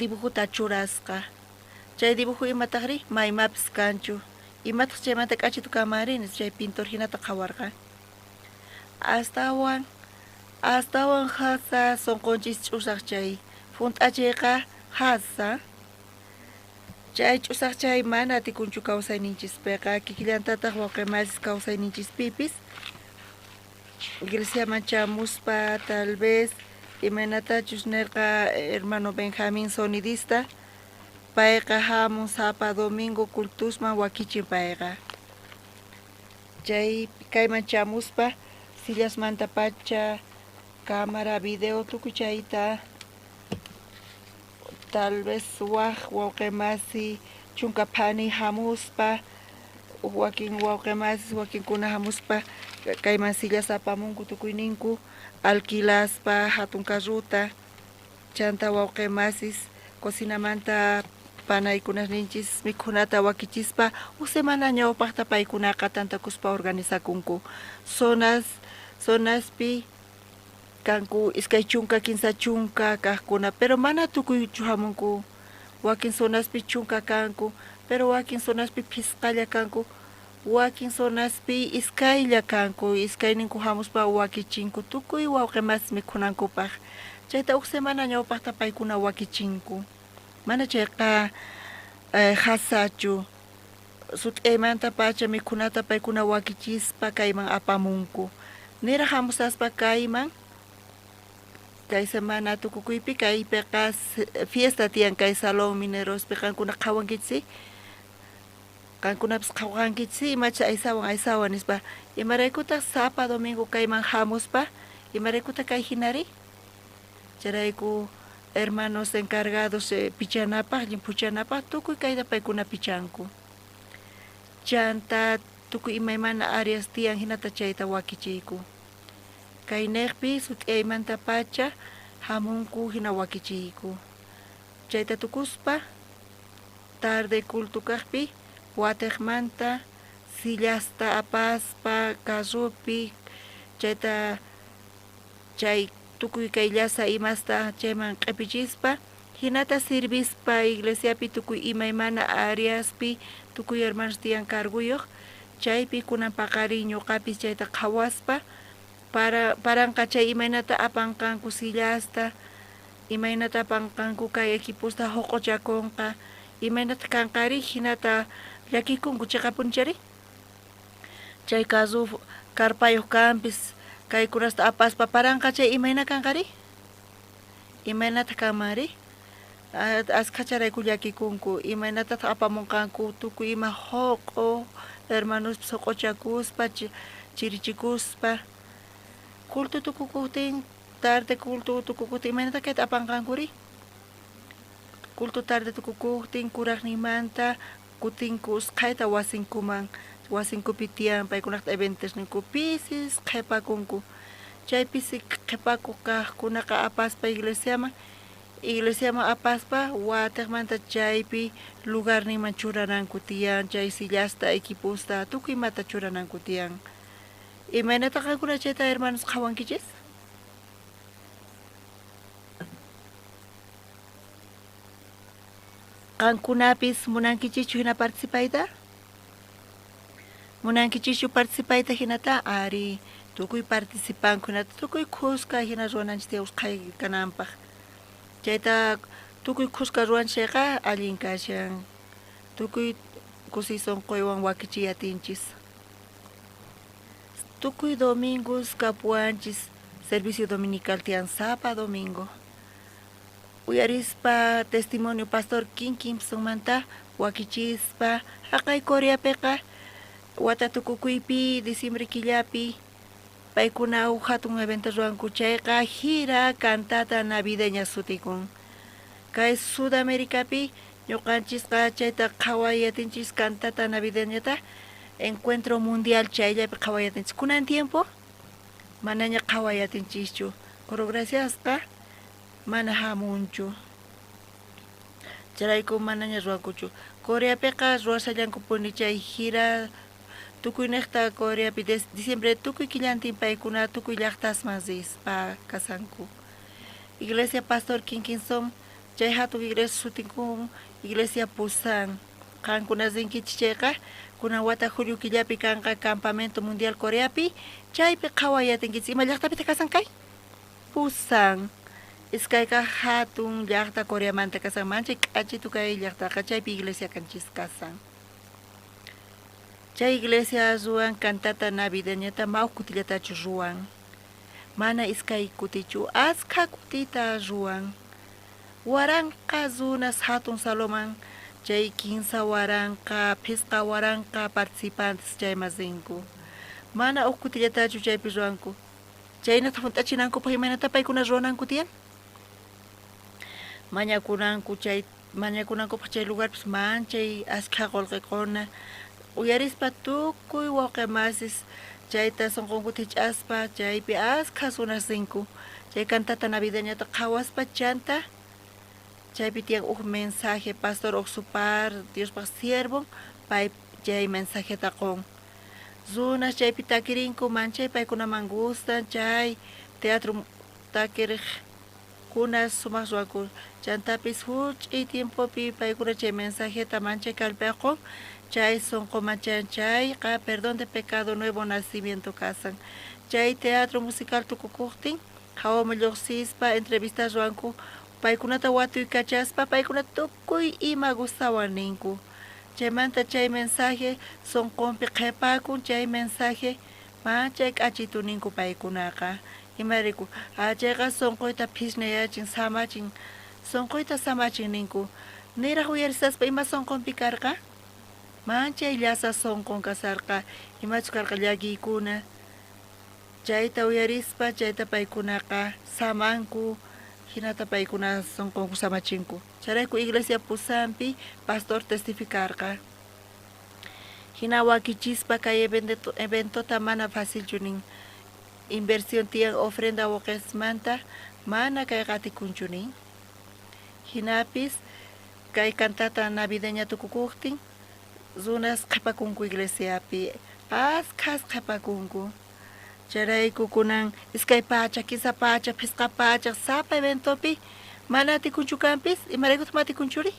dibujuta churasqa chay dibuju imataqri maymapis kanchu imataq chaymanta k'achitu kamarinis chay pintor hinata qhawarqa astawan hasa sonqonchis ch'usaq chay funt'achayqa hasa chay ch'usaq chay mana atikunchu kawsayninchispiqa kikinllantataq wawqimasis kawsayninchispipis iglesiaman chamuspa tal vez imaynatachus nirqa hermano Benjamín sonidista payqa hamun sapa domingo cultusman wakichin payqa chay kayman chamuspa sillasmanta pacha cámara video tukuy chayta tal vez wawqimasi chunka phani hamuspa wakin wawqimasis wakinkuna hamuspa kayman sillas apamunku tukuy ninku alquilaspa hatun carruta chanta wawqimasis cocinamanta panaykunasninchis mikhunata wakichispa semana ñawpaqta paykunaqa tantakuspa organizakunku zonaspi kanku iskay chunka kinsa chunka kaqkuna pero mana tukuychu hamunku wakin zonaspi chunka kanku pero wakin zonaspi phisqalla kanku wakin zonaspi iskaylla kanku iskayninku hamuspa wakichinku tukuy wawqimas mikhunankupaq chayta semana ñawpaqta paykuna wakichinku mana chayqa hasachu sut'aymanta pacha mikhunata paykuna wakichispa kayman apamunku nira hamusaspa kayman kay semana tukukuypi kaypiqa fiesta tiyan kay salón minerospi qankuna qhawankichis qankunapas qhawqankichis imacha aysawan nispa imaraykutaq sapa domingo kayman hamuspa imaraykuta kay hinari charayku hermanos encargados pichanapaq puchanapaq tukuy kayta paykuna pichanku chanta tukuy imaymana áreas tiyan hinata chayta wakichiyku kay niqpi sut'aymanta pacha hamunku hina wakichiyku chayta tukuspa tarde culto kaqpi watiqmanta sillasta apaspa carrupi chayta chay tukuy kay llasa imasta chayman q'ipichispa hinata servispa iglesiapi tukuy imaymana áreaspi tukuy hermanos tiyan carguyuq chaypi kunan paqari ñuqapis chayta qhawaspa paranqa chay imaynata apanqanku sillasta imaynata apanqanku kay equiposta huquchakunqa imaynata kanqari hinata llakikunku chayqa punchari chay caso karpayuq kanpis kaykunasta apaspa paranqa chay imayna kanqari imaynata kanmari askacharayku llakikunku imaynata apamunqanku tukuy ima huqu hermanos huquchakuspa chirichikuspa culto tukukutin tarde culto tukukutin imaynata kayta apanqankuri culto tarde tukukuqtin kuraqnimanta kutinku usqhayta wasinkuman wasinkupi tiyan paykunaqta eventos ninku pisis qhipakunku chaypis qhipakuq kaqkunaqa apaspa iglesiaman apaspa watiqmanta chaypi lugarninman churananku tiyan chay sillasta equipusta tukuymata churananku tiyan imaynataq qankuna chayta hermanos qhawankichis qankunapis munankichichu hina participayta munankichichu participayta hinata ari tukuy participankunata tukuy khusqa hina ruwananchis tiyan usqhay kananpaq chayta tukuy khusqa ruwanchayqa allin kashan tukuy kusi sunquywan wakichiyatinchis tukuy domingos kapuanchis servicio dominical tiyan sapa domingo uyarispa testimonio pastor Kinkimsonmanta wakichispa haqay Coreapiqa wata tukukuypi diciembre killapi paykuna hatun evento ruwanku chayqa gira cantata navideña sutikun kay Sudamericapi ñuqanchisqa chayta qhawayatinchis cantata navideñata encuentro mundial chayllapi qhawayatinchis kunan tiempo manaña qhawayatinchischu pero graciasqa mana hamunchu charayku manaña ruwakuchu Coreapiqa ruwasallankupuni chay gira tukuy niqta Coreapi diciembre tukuy killantin paykuna tukuy llaqtasman rispa kasanku iglesia pastor Kinkinson chay hatun iglesia sutikun iglesia Pusan qankuna rinkichis chayqa kunan wata julio killapi kanqa campamento mundial Coreapi chaypi qhawayatinkichis ima llaqtapita kasan kay Pusan iskayqa hatun llaqta Coreamanta kasan manchay k'achitu kay llaqtaqa chaypi iglesia kanchis kasan chay iglesia ruwan cantata navideñata mawq kutillatachu ruwan mana iskay kutichu askha kutita ruwan waranqa runas hatun saloman chay kinsa waranqa phisqa waranqa participantes chayman rinku mana uq kutillatachu chaypi ruwanku chaynata hunt'achinankupaq imaynata paykuna ruwananku tiyan mañakunankupaq chay lugarpis manchay askha qullqikuna uyarispa tukuy wawqi masis chayta sunqunkuta hich'aspa chaypi askha runas rinku chay cantata navideñata qhawaspa chanta chaypi tiyan uq mensaje pastor Oxupar Diospaq siervo pay chay mensajeta qun runas chaypi takirinku manchay paykunaman gustan chay teatro takiriq kuna sumaq ruwaku chantapis huch'uy tiempopi paykuna chay mensajeta manchay kallpaqun chay sunquman chayqa perdón de pecado nuevo nacimiento kasan chay teatro musical tukukuqtin hawaman lluqsispa entrevistas ruwanku paykunata watuykachaspa paykuna tukuy ima gustawan ninku chaymanta chay mensaje sunqunpi qhipakun chay mensaje manchay k'achitu ninku paykunaqa imariku chayqa sunquyta phisnayachin samachin sunquyta samachin ninku niraq uyarisaspa ima sunqunpi karqa manchay llasa sunqun kasarqa imachu karqa llakiykuna chayta uyarispa chayta paykunaqa samanku hinata paykuna sunqunku samachinku charayku iglesia Pusanpi pastor testificarqa hina wakichispa kay eventota mana facilchu nin inversión tiyan ofrenda woqesmanta mana kay qatikunchu nin hinapis kay cantata navideña tukukuqtin runas qhipakunku iglesiapi askhas qhipakunku charayku kunan iskay pacha kisa pacha phisqa pacha sapa eventopi mana atikunchu kanpis imaraykutaq atikunchuri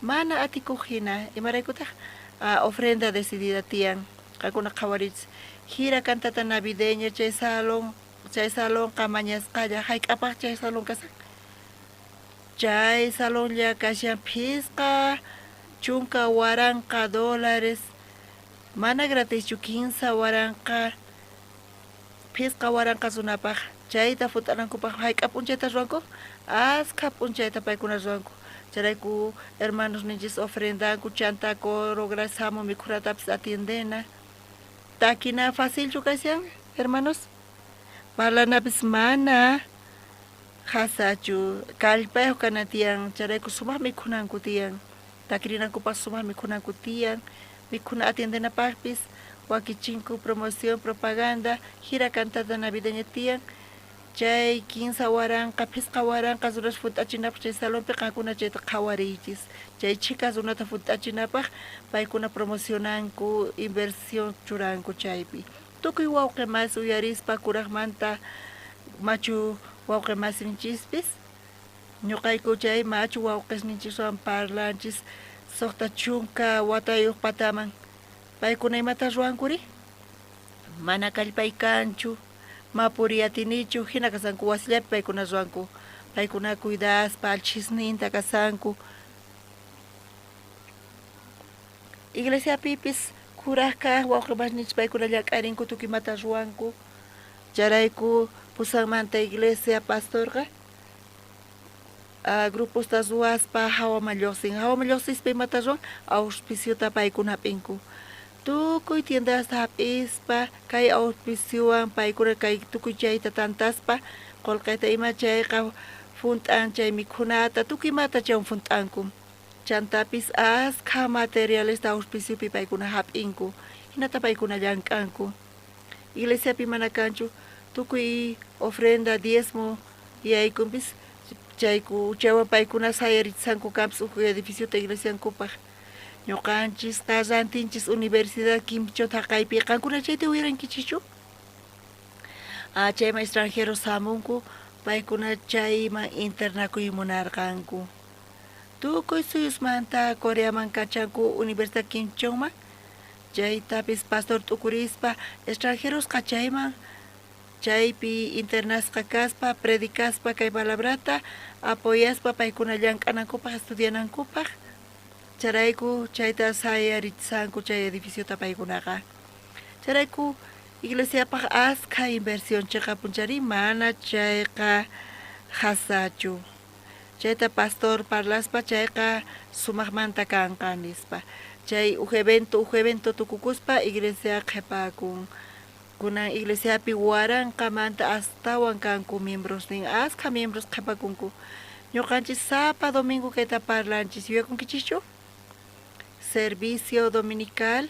mana atikuq hina imaraykutaq ofrenda decidida tiyan qankuna qhawaritz gira cantata navideña chay salón qamañasqalla hayk'apaq chay salón kasan chay salón lla kashan phisqa chunka waranqa dólares mana gratischu 15 waranqa phisqa waranqa runapaq chayta fut'anankupaq hayk'a p'unchayta ruwanku askha p'unchayta paykuna ruwanku charayku hermanos ninchis ofrendanku chanta coro gracias mikhuratapis atiendena takina facilchu kashan hermanos parlanapis mana hasachu kallpayuq kana tiyan charayku sumaq mikhunanku tiyan takirinankupas sumaq mikhunanku tiyan mikhuna atiendenapaqpis wakichinku promoción propaganda gira cantada navideña tiyan chay 15 waranqa pisqa waranqa ruras fut'achinapaq chay salonpi qankuna chayta qhawariychis chay chicas runata fut'achinapaq paykuna promocionanku inversión churanku chaypi tukuy wawqi mas uyarispa kuraqmanta machu wawqi masinchispis ñuqayku chay machu wawqisninchikwan parlanchis suqta chunka watayuq pataman paykuna imata ruwankuri mana kallpay kanchu mapuri atinichu hina kasanku wasillapi paykuna ruwanku paykuna cuidaspa alchisninta kasanku iglesiapipis kuraqqa wawqi masninchis paykuna llak'arinku tukimata ruwanku charayku pusanmanta iglesia pastorqa grupos ruwaspa hawaman lluqsispa imata ruwan auspiciota paykuna hap'inku tukuy tiendasta hap'ispa kay auspiciowan paykuna kay tukuy chayta tantaspa qullqita ima chayqa funt'an chay mikhunata tukuymata chaywan funt'anku chantapis askha materialesta auspiciopi paykuna hap'inku hinata paykuna llank'anku iglesiapi mana kanchu tukuy ofrenda diezmo yaykunpis chayku chaywan paykuna sayarichanku kanpis uku edificiota iglesiankupaq ñuqanchis rantinchis universidad Quimchota haqaypi qankuna chayta uyarankichichu chayman extranjeros hamunku paykuna chayman internakuy munarqanku tukuy suyusmanta Coreaman kachanku universidad Quimchonman chaytapis pastor t'ukurispa extranjeros kachayman chaypi internasqa kaspa predicaspa kay palabrata apoyaspa paykuna llank'anankupaq estudianankupaq charayku chayta sayarichanku chay edificiota paykunaqa charayku iglesiapaq askha inversión chayqa punchari mana chayqa hasachu chayta pastor parlaspa chayqa sumaqmanta kanqa nispa chay uj evento tukukuspa iglesia qhipakun kunan iglesiapi waranqamanta astawan kanku miembros nin askha miembros qhipakunku ñuqanchis sapa domingo kayta parlanchis yuyakunkichischu servicio dominical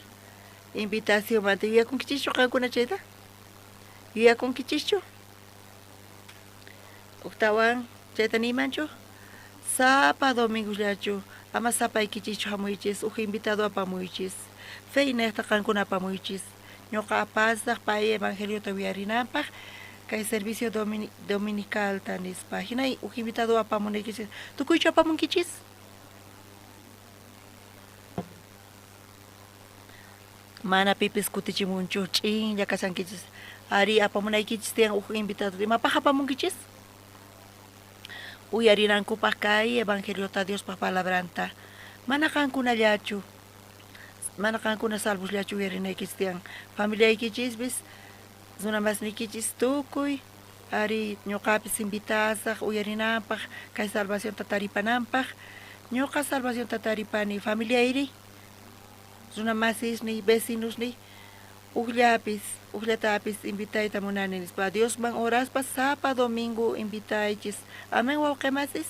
invitación manta yuyakunkichischu qankuna chayta yuyakunkichischu uktawan chayta nimanchu sapa domingo llachu ama sapaykichis hamuychis uj invitado apamuychis feynaqta qankuna apamuychis ñuqa apasaq pay evangeliota wiyarinanpaq kay servicio dominical tanispa hinay uj invitado apamunaykichis tukuychu apamunkichis mana pipis kutichimunchu ch'inlla kasankichis ari apamunaykichis tiyan uj invitado imapaq apamunkichis uyarinankupaq kay evangeliota Diospaq palabranta mana qankunallachu mana qankuna salvusllachu uyarinaykis tiyan familiaykichispis runamasnikichis tukuy ari ñuqapis invitasaq uyarinanpaq kay salvacionta taripananpaq ñuqa salvacionta taripani familiayri runamasisni vecinosni uqllatapis invitayta munani nispa Diosman oraspa sapa domingo invitaychis amen wawqimasis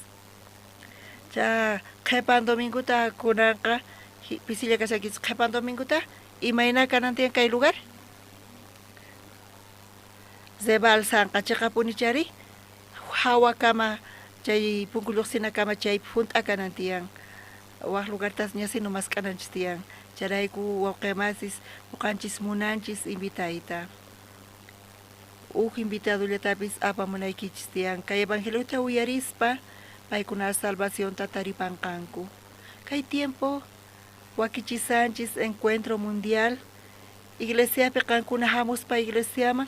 cha qhipan dominguta kunanqa pisilla kashankis qhipan dominguta imayna kanantiyan kay lugar Zebal sanqa chayqa punichari hawakama chay punkulluqsinakama chay hunt'a kanantiyan waq lugartas ñasino maskananchis tiyan charayku wawqimasis ñuqanchis munanchis invitayta uj invitadollatapish apamunaykichis tiyan kay evangeliota uyarispa paykuna salvacionta taripanqanku kay tiempo wakichisanchis encuentro mundial iglesiapi qankuna hamuspa iglesiaman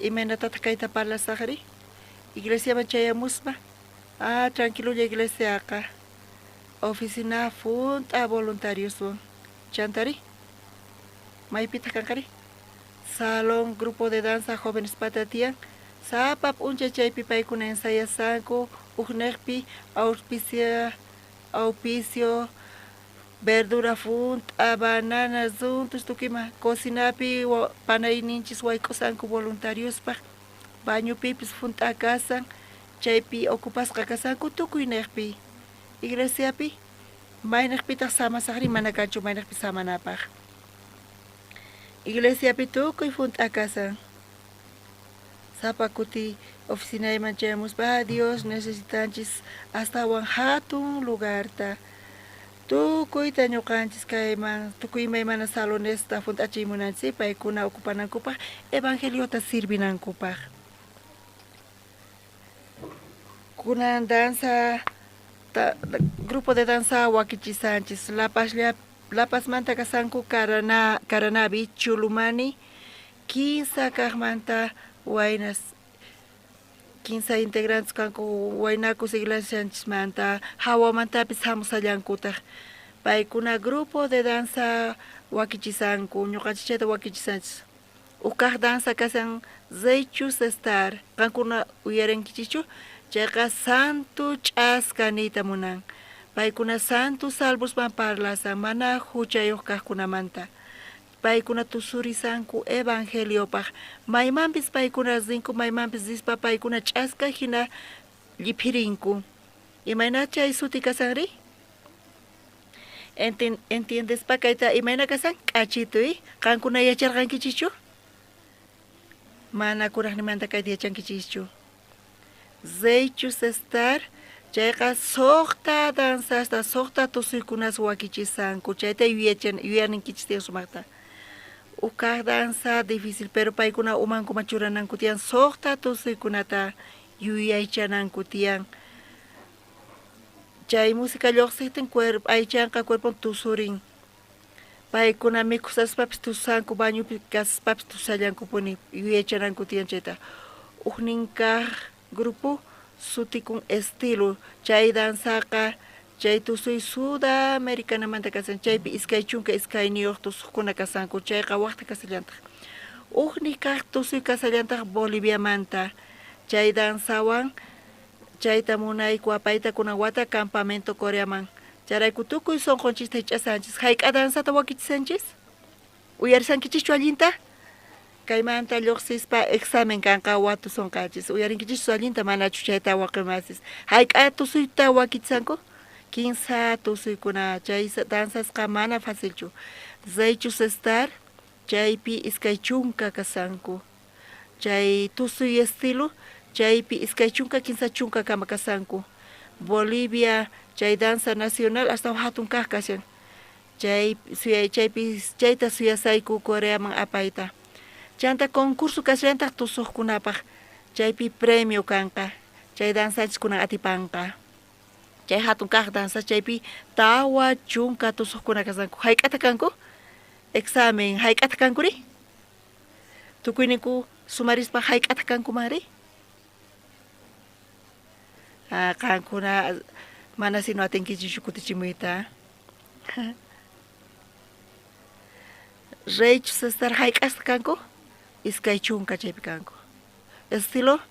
imaynatata kayta parlasaqri iglesiaman chayamuspa tranquilulla iglesiaqa oficina funt'a voluntarioswan chantari maypita kanqari salón grupo de danza jóvenes patatian sapa p'uncha chaypi paykuna ensayasanku uqnaqpi auspicio verdura funt'a banana zuntus tukima cocinapi panayninchis wayk'usanku voluntariospa baño pipis funta kasan chaypi ocupasqa kasanku tukuy niqpi iglesiapi mayniqpitaq samasaqri mana kanchu mayniqpi samanapaq iglesiapi tukuy funta kasan sapa kuti oficinayman chayamuspa Dios necesitanchis astawan hatun lugarta tukuyta ñuqanchis kayman tukuy imaymana salonesta funt'achiymunanchis paykuna ocupanankupaq evangeliota sirvinankupaq kunan danza grupo de danza wakichisanchis Lapas manta kasanku karanabi chulumani 15 kaqmanta waynas 15 integrantes kanku waynakus iglesianchismanta hawamantapis hamusallankutaq paykuna grupo de danza wakichisanku ñuqanchis chayta wakichisanchis ukaq danza kasan Zeychus estar qankuna uyarinkichichu chayqa santo ch'asqa niyta munan paykuna santo salvosman parlasan mana huchayuq kaqkunamanta paykuna tusurisanku evangeliopaq maymanpis paykuna rinku maymanpis rispa paykuna ch'asqa hina lliphirinku imayna chay suti kasanri entiendespa kayta imayna kasan k'achituy qankuna yacharqankichichu mana kuraqnimanta kayta yachankichichu Zeychus estar chayqa suqta danzasta suqta tusuykunas wakichisanku chayta yuyaninkichis tiyan sumaqta ukaq danza difícil pero paykuna umankuma churananku tiyan suqta tusuykunata yuyaychananku tiyan chay música lluqsiqtin aychanqa cuerpon tusurin paykuna mikusaspapas tusanku bañupi kasaspapis tusallankupuni yuyaychananku tiyan chayta ukninkaq grupo sutikun estilo chay danzaqa chay tusuy sudamericanamanta kasan chaypi iskay chunka iskay niyuq tusuqkuna kasanku chayqa waqti kasallantaq ukni kaq tusuy kasallantaq Boliviamanta chay danzawan chayta munayku apayta kunan wata campamento Coreaman charayku tukuy sonqonchista hich'asanchis hayk'a danzata wakichisanchis uyarisankichishchu allinta kaymanta lluqsispa examen kanqa watu sonqanchis uyarinkichis allinta manachu chayta waqimasis hayk'a tusuyta wakichisanku 15 tusuykuna chay danzasqa mana facilchu Zeychus estar chaypi iskay chunka kasanku chay tusuy estilo chaypi iskay chunka 15 chunka kama kasanku Bolivia chay danza nacional hasta hatun kaq kashan chaypi chayta suyasayku Coreaman apayta chanta concurso kasllantaq tusuqkunapaq chaypi premio kanqa chay danzanchis kunan atipanqa chay hatun kaq danza chaypi tawa chunka tusuqkuna kasanku hayk'ata kanku examen hayk'ata kankuri tukuyninku sumarispa hayk'ata kankumari qankuna mana sino atinkichis kutichimuyta Zeychus estar hayk'asta kanku iskay chunka chaypi kanku estilo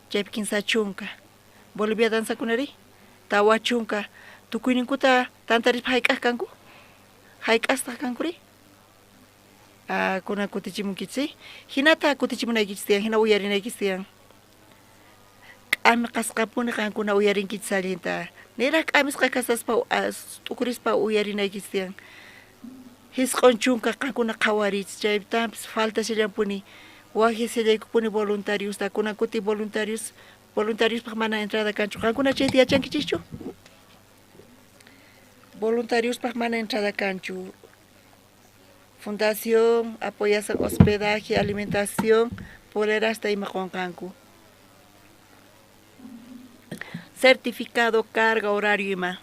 chaypi 15 chunka Bolivia danza kunari tawa chunka tukuyninkuta tantarispa hayk'aq kanku hayk'asta kankuri kunan kutichimunkichis hinata kutichimunaykichis tiyan hina uyarinaykichis tiyan q'ami qasqapuni qankuna uyarinkichis allinta niraq q'amisqa kasaspa t'ukurispa uyarinaykichis tiyan hisq'un chunka qankuna qhawarichis chaypitanpis faltashallampuni wajisallaykupuni voluntariusta kunan kuti voluntariuspaq mana entrada kanchu qankuna chayta yachankichischu voluntariuspaq mana entrada kanchu fundación apoyasan hospedaje alimentación polerasta ima qonqanku certificado carga horario ima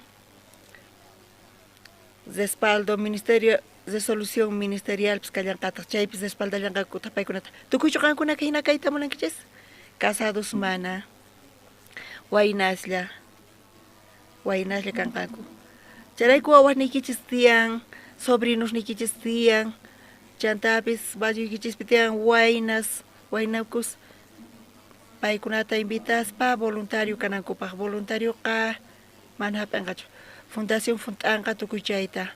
respaldo ministerio resolución ministerial pues kallanqataq chaypis respaldallanqakuta paykunata tukuychu qankunaka hina kayta munankichis casados mana waynaslla kanqanku charayku wawaqnikichis tiyan sobrinosnikichis tiyan chantapis mayuykichispi tiyan waynakus paykunata invitaspa voluntario kanankupaq voluntarioqa mana hap'anqachu fundación funt'anqa tukuy chayta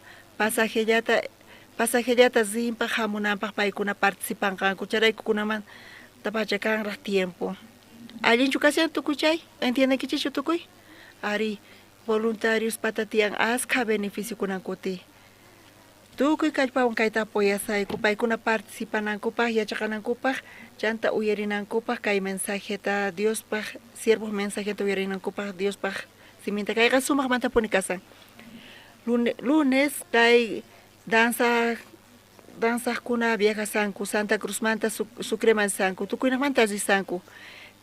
pasajellata zimpaq hamunanpaq paykuna participanqanku charayku kunaman tapachakan ra tiempo. Allin chukasian tukuchay, entienden que chichu tukuy? Ari voluntarios patatian aska beneficio kunankuti. Tukuy kallpawan kayta apoyasayku, paykuna participanankupaj, yachaqanankupaj, chanta uyarinankupaj kay mensajeta Diospaj, siervos mensajeta uyarinankupaj Diospaj, siminta kayqa sumaqmanta punikasan. Lunes kay danzakuna viajasanku, Santa Cruz manta Sucreman sanku, tukuynaqmanta risanku.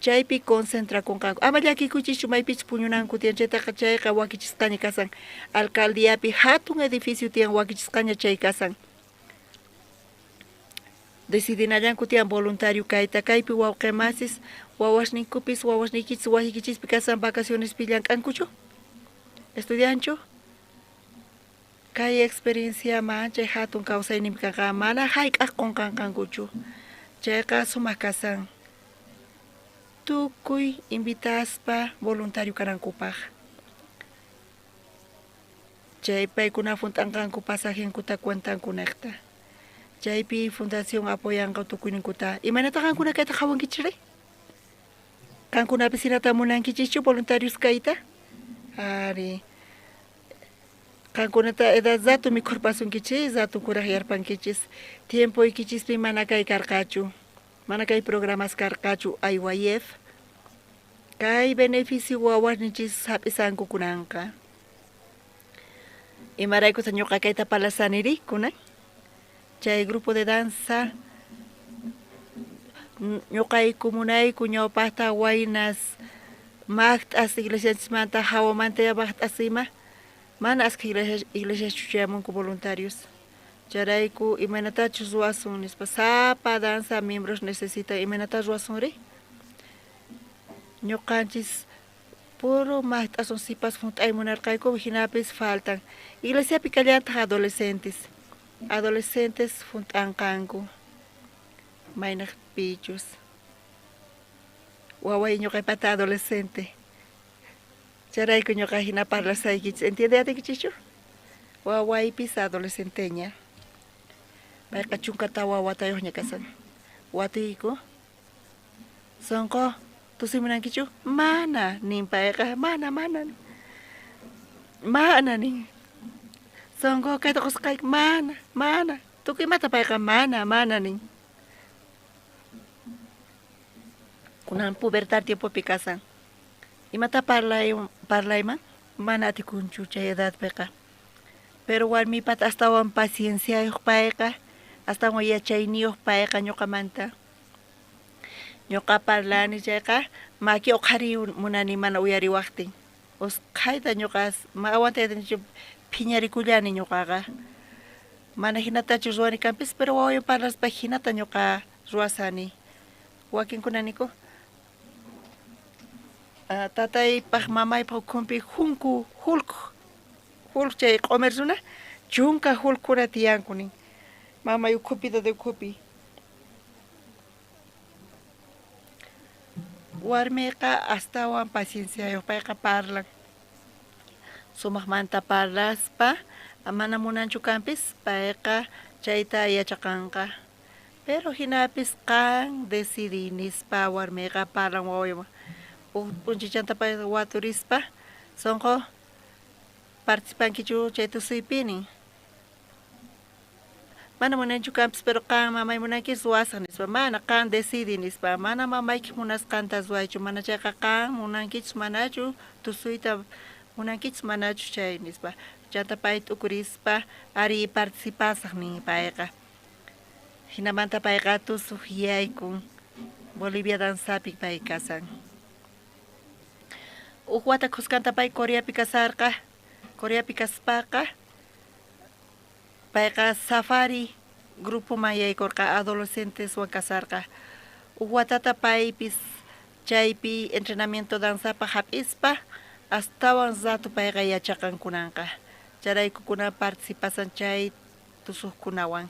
Chaypi concentra con kanku. Ama llakikuchichu maypich puñunanku tiyan chaytaqa chayqa wakichisqaña kasan. Alcaldiapi hatun edificio tiyan wakichisqaña chay kasan. Decidinallanku tiyan voluntario kayta kaypi wawqimasis wawashninkupis wawashnikichis wajikichispi kasan vacaciones pillankankuchu. Estudianchu. Kay experiencia ma chay hatun kawsaynimi kanqa mana hayk'aq qunqankankuchu. Chayqa sumaq kasan. Tukuy invitaspa voluntario kanankupaj. Chay paykuna funtankanku pasajenkuta cuentankunaqta. Chaypi fundación apoyanqa tukuyninkuta. Imanata qankuna kayta hawankichiri? Qankuna pisinata munankichichu voluntarios kayta? Ari. Qankunata edad zatu mikurpasunkichis, zatu kuraq yarpankichis. Tiempo ikichispi mana kay karqachu. Mana kay programas karqachu IYF. Kay beneficio wawasnichis hapisanku kunanqa. Imaraykuta ñuqa kayta palasaniri kunan. Chay grupo de danza ñuqayku munayku ñawpaqta waynas maqt'as iglesianchismanta hawamanta maqt'asima mana asqa iglesia chuchayamunku voluntarios. Charayku imanatachus ruasun nispa sapa danza miembros necesita imanata ruasunri. Ñuqanchis puro maqt'asun sipas funt'ay munarqayku hinapis faltan. Iglesiapi kallantaq adolescentes. Adolescentes funt'anqanku. Maynaq pichus. Waway ñuqaypata adolescente. Charayku ñuqa hina parlasaykichis. ¿Entiende atinkichichu? Wawaypis adolescenteña. Payqa chunkata wawatayuqña kasan. Watiyku. Sonqo, tusimunankichu? Mana nin payqa, mana. Mana nin. Sonqo kayta qusqayku, mana. Tukuymata payqa mana nin. Kunan pubertad tiempopi kasan. Imata parlayman? Mana atikunchu chay edad payqa. Pero warmipat astawan paciencia payqa. Hasta mo yachayniyuq payqa ñuqamanta. Ñuqa parlani chayqa maki uqhari munani mana uyariwaqtin. Usqhayta ñuqas ma awantaytanchu phiñarikullani ñuqaqa. Mana hinatachu ruwani kanpis pero wawayan parlaspa hinata ñuqa ruwasani. Wakinkunaniku tataypaq mamaypaq hukunpi hunku hulk chay q'umir runa chunka hulkuna tiyanku nin. Mamay ukhupita de ukhupi. Warmiqa astawan pacienciayuq payqa parlan. Sumaqmanta parlaspa mana munanchu kanpis payqa chayta yachaqanqa. Pero hinapis qan decidinispa warmiqa parlan wawayman. Punchichanta payqa waturispa sonqo participankichu chay tusuypini. Mana munanchu kanpis pero qan mamay munankis ruwasaq nispa mana qan decidi nispa mana mamayki munasqanta ruwaychu mana chayqa qan munankichus manachu tusuyta munankichus manachu chay nispa chanta pay t'ukurispa ari participasaq nin payqa. Hinamanta payqa tusuq yaykun Bolivia danzapi pay kasan. Huk wata kuskanta pay Coreapi kasarqa. Coreapi kaspaqa payqa safari grupo mayaykurqa adolescentes wan kasarqa. Watata paypis chaypi entrenamiento danzapa hap'ispa astawan zatu payqa yachaqankunanqa. Charaykukuna participasan chay tusuqkunawan.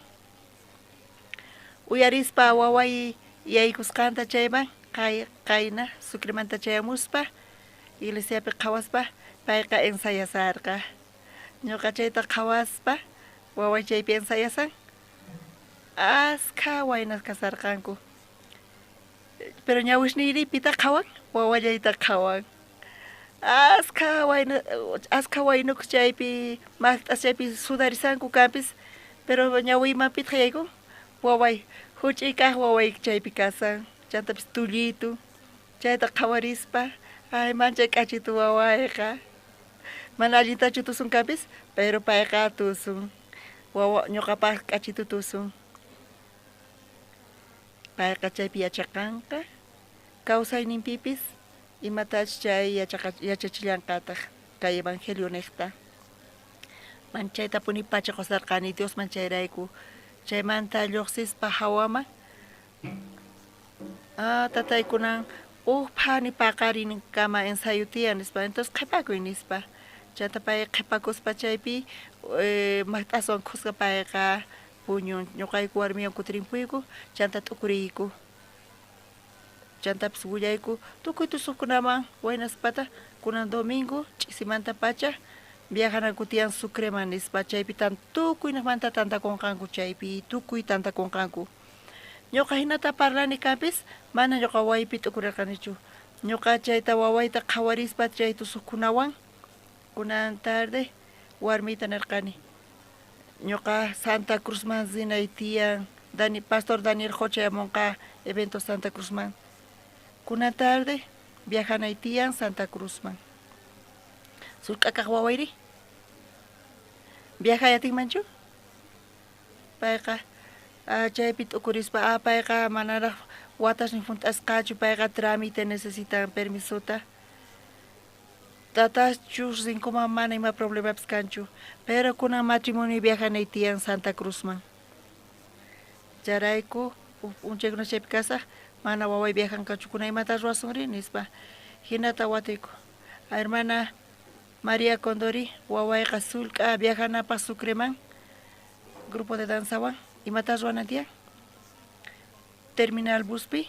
Uyarispa waway yaykusqanta chayman qayna Sucremanta chayamuspa iglesiapi qhawaspa payqa ensayasarqa. Ñuqa chayta qhawaspa waway chaypi ensayasan. Aska waynas kasarqanku. pero ñawishniiri pita qhawan wawallayta qhawan aska waynukus chaypi maqt'as chaypi sudarisanku kanpis pero ñawiymanpita qayaykun waway huch'uy kaq waway chaypi kasan chantapis tullitu chayta qhawarispa ay mancha k'achitu wawayqa mana allintachu tusun kanpis pero payqa tusun wawa ñuqapaq k'achitu tusun payqa chaypi yachaqanqa kawsayninpipis imatash chay yachachillanqataq kay evangelio niqta manchayta puni pacha qusarqani Dios manchayrayku chaymanta lluqsispa hawaman tataykunan pani paqarin kama ensayo tiyan nispa entonces qhipakuy nispa chayta pay qhipakuspa chaypi maqt'aswan khusqa payqa puñun ñuqayku warmiwan kutirinpuyku chanta t'ukuriyku chantapis willayku tukuy tusuqkunaman waynaspata kunan domingo ch'isimanta pacha viajananku tiyan Sucreman nispa chaypi tukuynaqmanta tantakunqanku chaypi tukuy tantakunqanku ñuqa hinata parlani kanpis mana ñuqa waypi t'ukurirqanichu ñuqa chayta wawayta qhawarispa chay tusuqkunawan kunan tarde warmita nirqani ñuqa Santa Cruzman zinay tiyan Pastor Daniel Hochayamunqa evento Santa Cruzman kunan tarde viajanay tiyan Santa Cruzman sullk'akaq wawayri viajayatinmanchu payqa chaypi t'ukurispa payqa manaraq watashnin hunt'asqachu payqa trámite necesitan permisuta tatachu rinkuman mana ima problemapis kanchu pero kunan matrimonio viajanay tiyan Santa Cruzman charayku unchaykuna chaypi kasaq mana waway viajankachu kunan imata ruwasunri nispa hinata watiyku hermana María Condori wawayqa sullk'a viajanapaq Sucreman grupo de danzawan imata ruwanan tiyan terminal buspi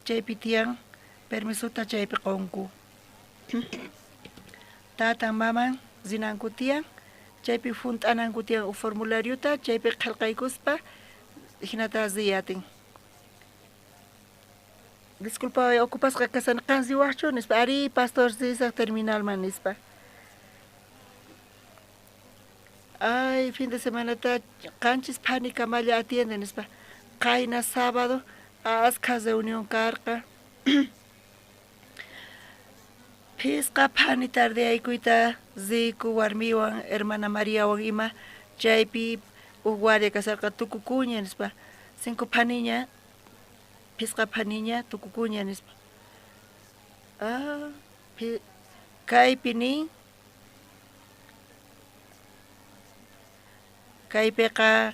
chaypi tiyan permisuta chaypi qunku tatan maman zinanku tiyan chaypi hunt'ananku tiyan formulariota chaypi qillqaykuspa hinata ziyatin disculpa ocupasqa kasaniqansi waqchu nispa ari pastor César terminalman nispa ay fin de semanata qanchis pani kamalla atiende nispa qayna sábado asqa reunión karqa pisqa pani tarde aykuyta ziku warmiwan hermana Mariawan ima chaypi uguaria kasarqa tukukuña nispa 5 paniña pisqa paniña tukukuña nispa kaypi nin kaypiqa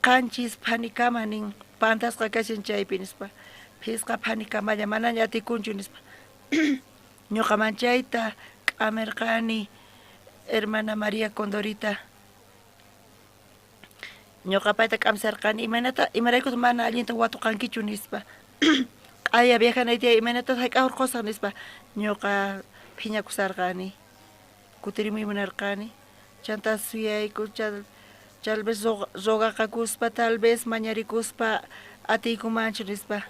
qanchis panikama nin pantasqa kashan chaypi nispa pisqa panikamalla manaña atikunchu nispa ñuqa manchayta k'amirqani hermana María Condorita ñuqa payta k'amsarqani imaraykuta mana allinta watuqankichu nispa q'aya viajanaytiya imanata hayk'ahur qusaq nispa ñuqa phiñakusarqani kutirimuy munarqani chanta suyayku tal vez rogakuspa tal vez mañarikuspa atiykumanchu nispa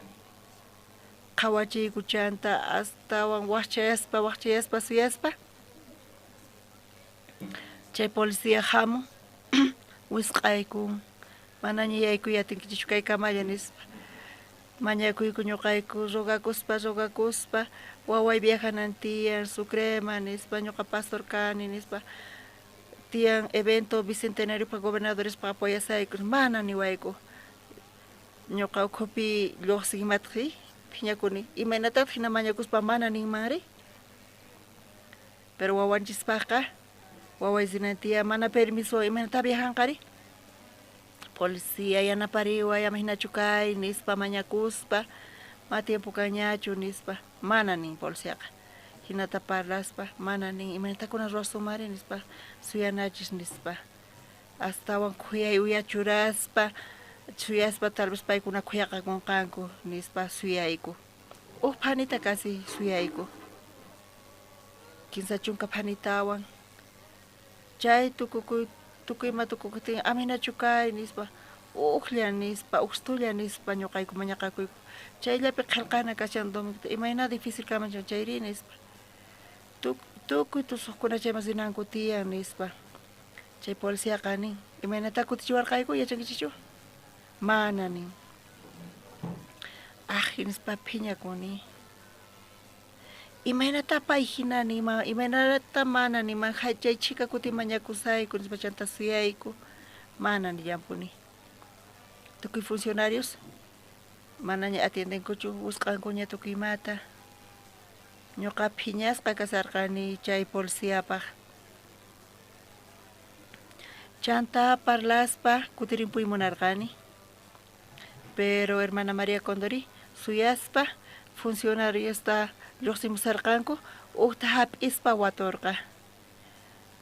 qhawachiyku chanta astawan waqchayaspa suyaspa chay policía hamun wisq'aykun manaña yaykuyatinkichu kay kamalla nispa mañakuyku ñuqayku rogakuspa waway viajanan tiyan Sucreman nispa ñuqa pastor kani nispa tiyan evento bicentenario pa gobernadorespa apoyasayku mana niwayku ñuqa ukhupi lluqsikimataqi phiñakuni imaynataq hina mañakuspa mana ninmanri pero wawanchispaqa waway zinantiya mana permiso imaynata viajanqari policía yanapariwa yamahinachu kay nispa mañakuspa ma tiempo kañachu nispa mana nin policiaqa hinata parlaspa mana nin imaynatakuna ruwasumari nispa suyanachis nispa astawan khuyay uyachuraspa suyaspa tal vez paykuna khuyaqakunqanku nispa suyayku panita kasi suyayku kinsa chunka panitawan chay tukuyma tukukutin amhinachu kay nispa uqlla nispa uqstulla nispa ñuqayku mañaqakuyku chayllapi qillqana kashan domingota imayna difícil kamanchan chayri nispa tukuy tusuqkuna chayman sinanku tiyan nispa chay policiaqa nin imaynata kutichiwarqayku yachankichichu mana nin nispa phiñakuni imaynata pay hina nima imaynata mana nima chay chika kuti mañakusayku nispa chanta suyayku mana nillampuni tukuy funcionarios manaña atiendenkuchu busqankuña tukuymata ñuqa phiñasqa kasarqani chay policiapaq chanta parlaspa kutirimpuy munarqani pero hermana María Condori suyaspa funcionariosta lluqsimusarqanku uqta hap'ispa waturqa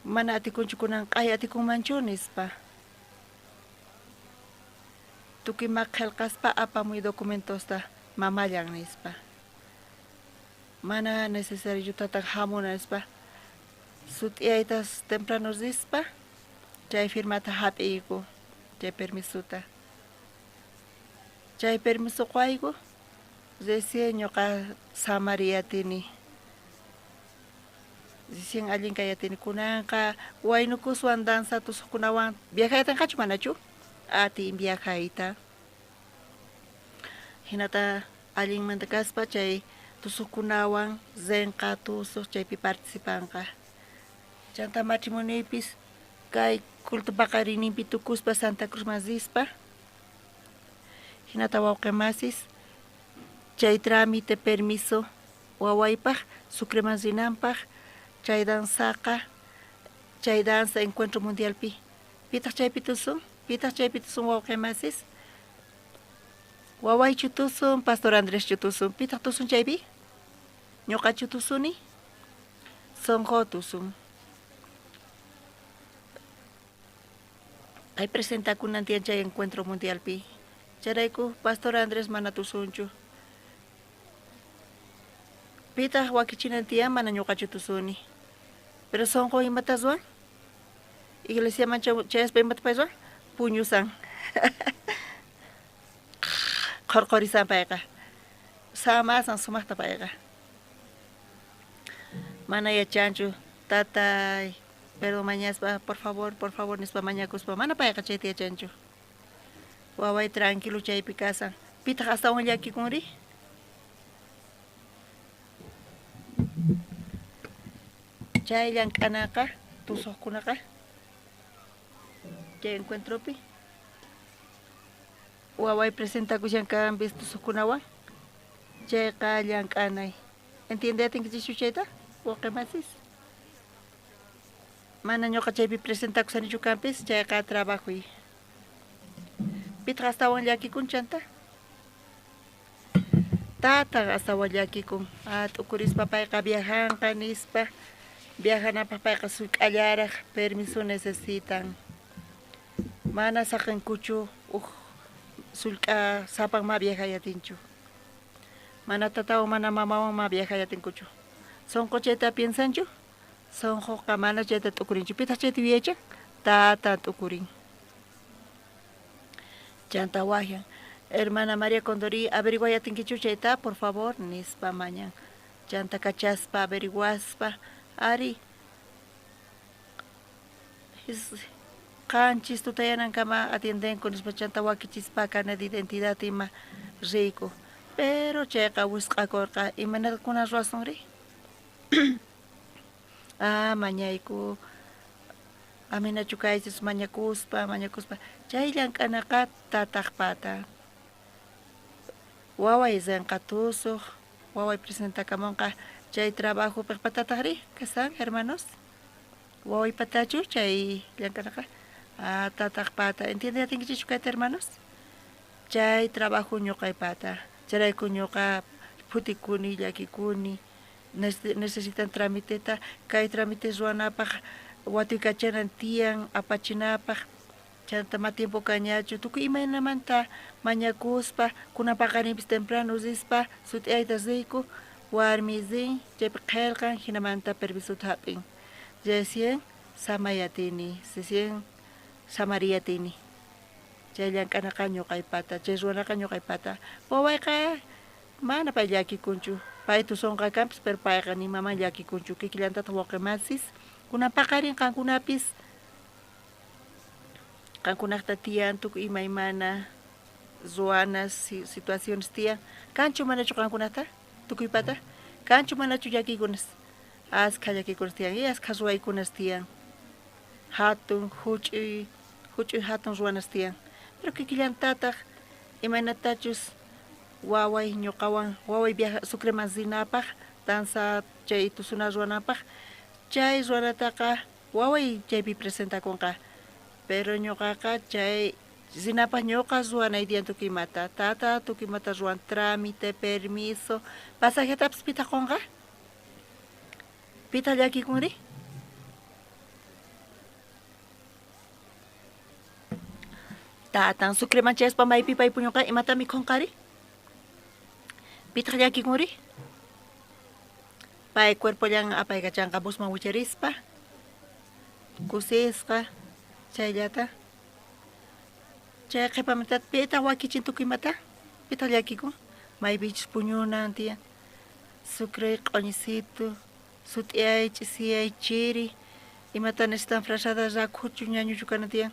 mana atikunchu kunan q'ay atikunmanchu nispa tukima qillqaspa apamuy documentosta mamallan nispa mana necesario tatan hamuna nispa sut'iyaytas temprano rispa chay firmata hap'iyku chay permisuta chay permiso qayku recién ñuqa samariyatini recién allinkayatini kunanqa waynukuswan danza tusuqkunawan viajayatanqachu manachu atin viajayta hinata allinmanta kaspa chay tusuqkunawan zenqa tusuq chaypi participanqa chanta matrimonioypis kay culto paqarininpi tukuspa Santa Cruz Masispa hinata wawqimasis chay trámite permiso wawaypaq Sucreman rinanpaq chay danzaqa chay danza encuentro mundialpi pitaq chaypi tusun wawqimasis wawaychu tusun Pastor Andreschu tusun pitaq tusun chaypi ñuqachu tusuni sonqo tusun ay presentakunan tiyan chay encuentro mundialpi charayku Pastor Andrés mana tusunchu pitaq wakichinan tiyan mana ñuqachu tusuni pero sonqo imataswan iglesiaman chayaspa imatapaywan puñusan qorqorisan payqa samasan sumaqta payqa mana yachanchu tatay pero mañaspa por favor nispa mañakuspa mana payqa chayta yachanchu waway tranquilo chaypi kasan pitaq astawan llakikunri chay llank'anaqa tusuqkunaqa chay encuentropi waway presentakushankanpis tusuqkunawan chayqa llank'anay entiende atinkichu chayta wawqimasis mana ñuqa chaypi presentakusanichu kanpis chayqa trabajuy pitaq astawan llakikun chanta tatan astawan llakikun t'ukurispa payqa viajanqa nispa viajanapaq payqa suyk'allaraq permiso necesitan mana saqinkuchu sullk'a sapanma viajayatinchu mana tatawan mana mamawanma viajayatinkuchu sonqo chayta piensanchu sonqoqa mana chayta t'ukurinchu pitaq chayta yuyaychan tatan t'ukurin chanta wajan hermana María Condori averiguayatinkichu chayta por favor nispa mañan chanta kachaspa averiguaspa ari qanchis tutayanankama atiendenku nispa chanta wakichispa carnet de identidad ima riyku pero chayqa wisq'akurqa imanakuna ruwasunri mañayku aminachu kaychis mañakuspa chay llank'anaqa tataq pata waway zenqa tusuq waway presentakamunqa chay trabajo patataqri kasan hermanos waway patachu chay llank'anaqa tataq pata entiende atinkichu kayta hermanos chay trabajo ñuqay pata charayku ñuqa futikuni llakikuni necesitan tramiteta kay tramite ruwanapaq watuykachanan tiyan apachinapaq chantama tiempo kañachu tukuy imaynamanta mañakuspa kunapaqarinpis temprano rispa sut'iyayta riyku warmi rin chaypi qillqan hinamanta permisuta hap'in recién samayatini recién samariyatini Chayllank'anaqa ñuqaypata, chay ruwanaqa ñuqaypata. Wawayqa mana pay llakikunchu. Pay tusonqa kanpis, pero payqa nimaman llakikunchu. Kikillantataq wawqimasis, kunan paqarin qankunapis, qankunaqta tiyan tukuy imaymana ruwanas, situaciones tiyan. Kanchu manachu qankunata, tukuypata? Kanchu manachu llakikunas? Askha llakikunas tiyan, y askha ruwaykunas tiyan. Hatun, huch'uy hatun ruwanas tiyan. Pero kikillantataq imaynatachus waway ñuqawan, waway viaja Sucreman rinapaq, danza chay tusuna ruwanapaq, chay ruwanataqa waway chaypi presentakunqa. Pero ñuqaqa chay rinapaq ñuqa ruwanay tiyan tukuymata, tata tukuymata ruwan, trámite, permiso, pasajetapis pita qunqa? Pita llakikunri? Tatan Sucreman chayaspa maypi pay puñuqa imatami qunqari? Pita llakikunri? Pay cuerpollan apayqa chanqa busman wicharispa, kusisqa, chayllata. Chay qhipamantat pita wakichin tukuymata? Pita llakikun? Maypichis puñunan tiyan. Sucre, q'uñisito, sut'iyay, ch'isiyay, chiri, imata nestan frashada rakhuchu ñañuchu kana tiyan.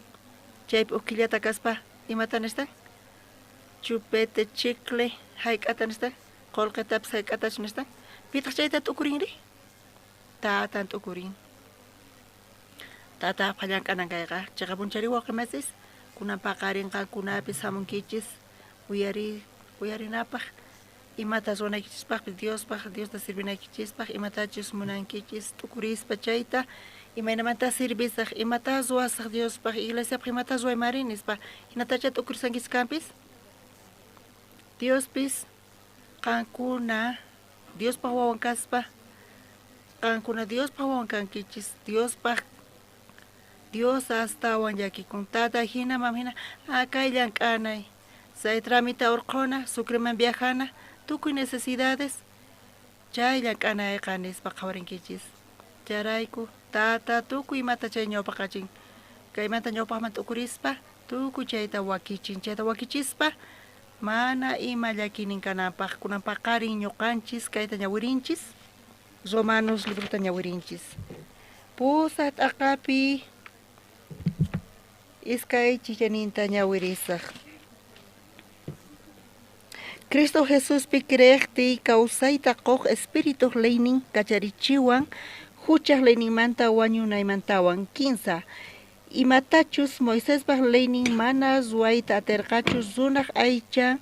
Chaypi ukillata kaspa, imata nestan? Chupete, chicle, hayk'ata nestan? Qolqetapis hayk'atachu nestan? Pitaq chayta t'ukurinri? Tatan t'ukurin. Tata phallanq'anan kayqa, chayqa punchari wawqimasis, kunan paqarinqankunapis hamunkichis, uyarinapaq, imata ruwanaykichispaqpis Diosta sirvinaykichispaq, imatachus munankichis t'ukurispa chayta, imaynamanta sirvisaq, imata ruwasaq Diospaq, iglesiapaq imata ruwaymarinishpa, hinatacha t'ukurisankichis kanpis? Diospis, qankuna, Diospaq wawan kaspa, qankuna Diospaq wawan kankichis, Dios astawan llakikun, tata hina mam hina, kay llank'anay, say tramita urquna, Sucreman viajana, tukuy necesidades, chay llank'anayqa nispa qhawarinkichis. Charayku, tata tukuy imata chay ñawpaqachin, kaymanta ñawpaqman t'ukurispa, tukuy chayta wakichin, chayta wakichispa, mana ima llakinin kanapaq, kunan paqarin ñuqanchis, kayta ñawirinchis, Romanos libruta ñawirinchis. Pusat aqapi, iskay chichaninta ñawirisaq. Cristo Jesús pi creqti kawsayta qoq espíritu leynin kacharichiwan, huchaq leyninmanta wañunaymantawan. 15. Imatachus Moisespaq leynin mana ruwayta atirqachus runaq aychan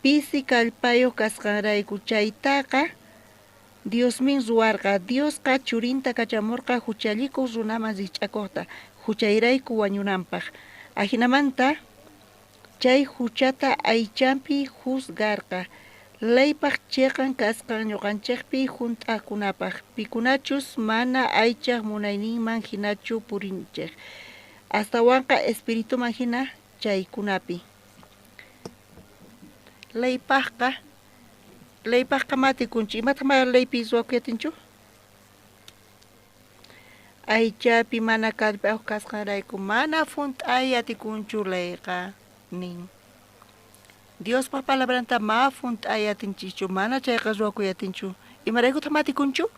pisi kallpayuq kasqanrayku, chaytaqa Diosmin ruwarqa, Diosqa churinta kachamurqa huchallikuq runaman rikch'akuqta, huchayrayku wañunanpaq. Ahinamanta chay huchata aychanpi juzgarqa, laypaq chiqan kasqan ñuqanchikpi hunt'aqkunapaq, pikunachus mana aychaq munayninman hinachu purinchik, astawanqa espirituman hina chaykunapi. Laypaqqa matikunchu, imataq laypi ruwakuyatinchu? Aychapi mana kallpayuq kasqanrayku, mana funt'ay atikunchu layqa nin. Diospaq palabranta ma funt'ay atinchichu, mana chayqa ruwakuyatinchu, imaraykutaq matikunchu?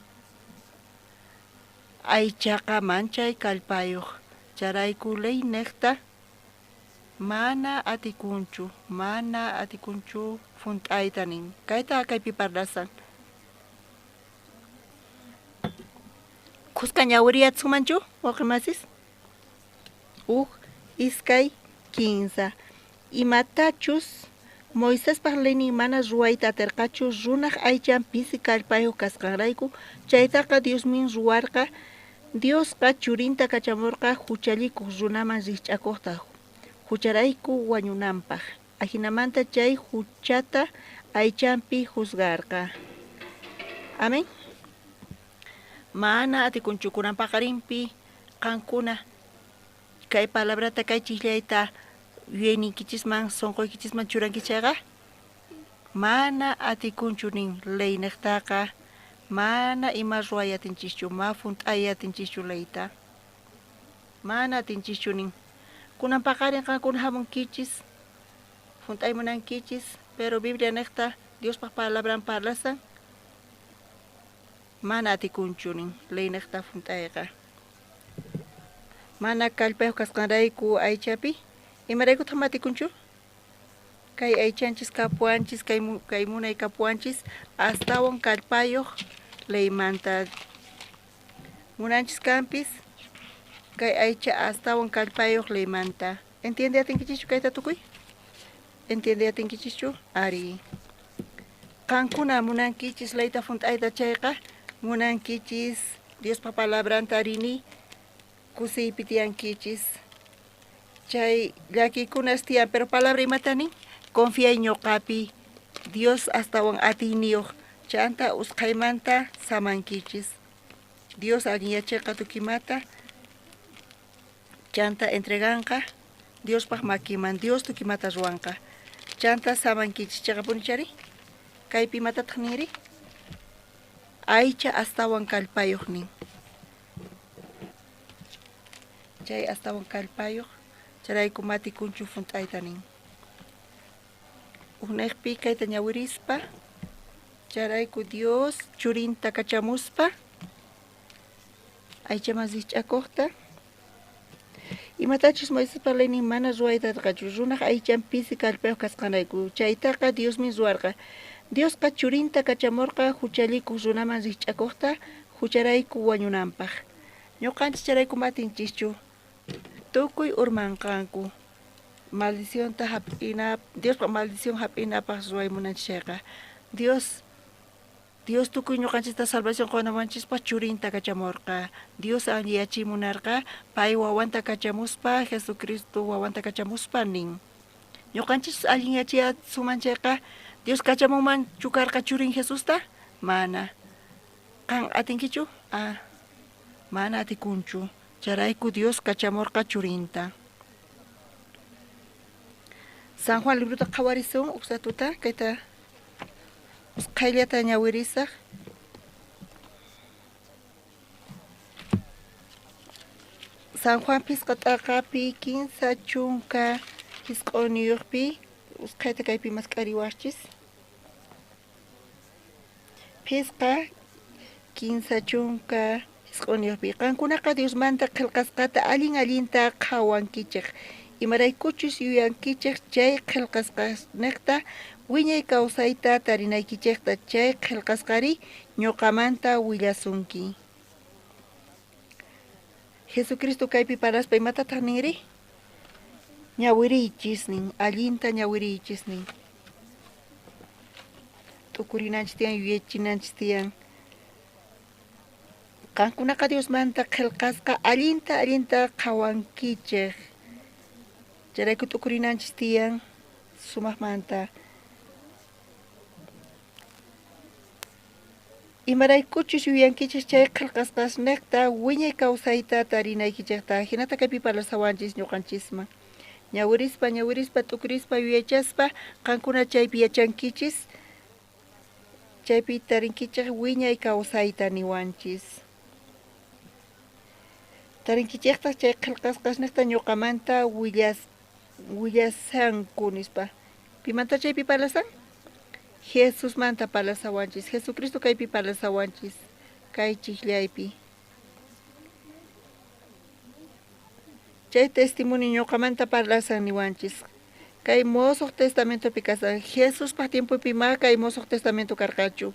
Aychaqa manchay kallpayuq, charayku ley niqta mana atikunchu funt'ayta nin. Kayta kaypi parlasan. Kusqa ñawiriyachimanchu wawqimasis? Iskay 15. Imatachus Moisespaq leynin mana ruwayta atirqachu runaq aychan pisi kallpayuq kasqanrayku, chaytaqa Diosmin ruwarqa, Diosqa churinta kachamurqa huchallikuq runaman rikch'akuqta, hucharayku wañunanpaq. Ahinamanta chay huchata aychanpi juzgarqa. Amén. Mana atikunchu kunan paqarinpi qankuna kay palabrata kay chillayta yuyayninkichisman, sonqoykichisman churankichayqa, mana atikunchu nin ley niqtaqa, mana ima ruwayatinchikchu, ma funt'ayatinchikchu leyta, mana atinchikchu nin. kunan pakarin kankuna hamon kichis, juntay mo ng kichis, pero Biblia nekta, Dios pa palabran parlasan, mana ati kunchunin, lay nekta juntay ka. Mana kalpeo kaskanday ku ay chapi, imaray ko tamati kunchu, kay ay chanchis kapuanchis, kay munay kapuanchis, hasta wang kalpayo, lay manta, munanchis campis, kay ay cha hasta wang kalpayo, lay manta. Entiende ating kichichu kay tatukoy? Entiende ating kichichu? Ari. Kankuna munan kichis lay ta funtay ta chayka, munan kichis, Dios pa palabran tarini, kusi pitian kichis. Chay laki kunas tiyan, pero palabra imatani, confía en kapi, Dios hasta wang atinio, chanta uskaymanta saman kichis. Dios agiyacheca tukimata, chanta entreganka, Dios pa makiman, Dios tukimata ruanka. Chanta saman kichis, chaka punichari, kay pimata tniri, aicha hasta wang kalpayoh ning. Chay hasta wang kalpayoh, charay kumati kunchu funtay taning. Unekpi kay tanyawirispa, charay ku Dios churinta kachamuspa, aicha mazich akohta. Imatachis moises parlay ni mana ruayta kachurunaj aichan pisi kalpeo kasqanayku. Chaytaqa Dios min ruarqa. Dios ka churinta kachamorqa huchaliku runaman richakohta hucharayku wañunanpaq. Ñuqanchis charayku matinchischu. Tukuy urmanqanku. Maldición ta hap'ina, Dios pa maldición hap'inapaq ruaymunanchayqa. Dios tukuy ñuqanchista salvación qanawanchispa churinta kachamorqa. Dios alliyachimunarqa pay wawanta kachamuspa, Jesucristo wawanta kachamuspa nin. Ñuqanchis alliyachiya sumanchayqa Dios kachamuman chukarqa churin Jesusta? Mana. Kan atinkichu? Mana atikunchu. Charayku Dios kachamorqa churinta. San Juan libruta qawarisun uksatuta kayta usqayllata ñawirisaq. San Juan pisqataqapi 15 chunka hisq'uniyuqpi usqayta kaypi masq'ariwachis. Pisqa 15 chunka hisq'uniyuqpi qankunaqa Diosmanta qillqasqata allinta qhawankichik. Imaraykuchus yuyankichik chay qillqasqaniqta wiñay kawsayta tarinaykichikta chay qillqasqari ñuqamanta willasunki. Jesucristo kaypi paraspa imatataq ninri? Ñawiriychisnin, allinta ñawiriychisnin. Tukurinanchis tiyan, yuyachinanchis tiyan. Qankunaqa Diosmanta qillqasqa allinta qhawankichik. Charayku tukurinanchis tiyan, sumaqmanta. Imaraykuchus yuyankichik chay qillqasqasniqta wiñay kawsayta tarinaykichikta hinata kaypi parlasawanchis ñuqanchisman. Ñawirispa tukurispa yuyachaspa qankuna chaypi yachankichis, chaypi tarinkichik wiñay kawsayta niwanchis. Tarinkichikta chay qillqasqasniqta ñuqamanta willasanku nispa. Pimanta chaypi parlasan? Jesus manta parlasawanchis, Jesucristo kaypi parlasawanchis, kay chiklaypi. Chay testimonio ñuqamanta parlasan niwanchis. Kay mosoq testamento pi kasan, Jesus pa tiempo pi ma kay mosoq testamento karqachu.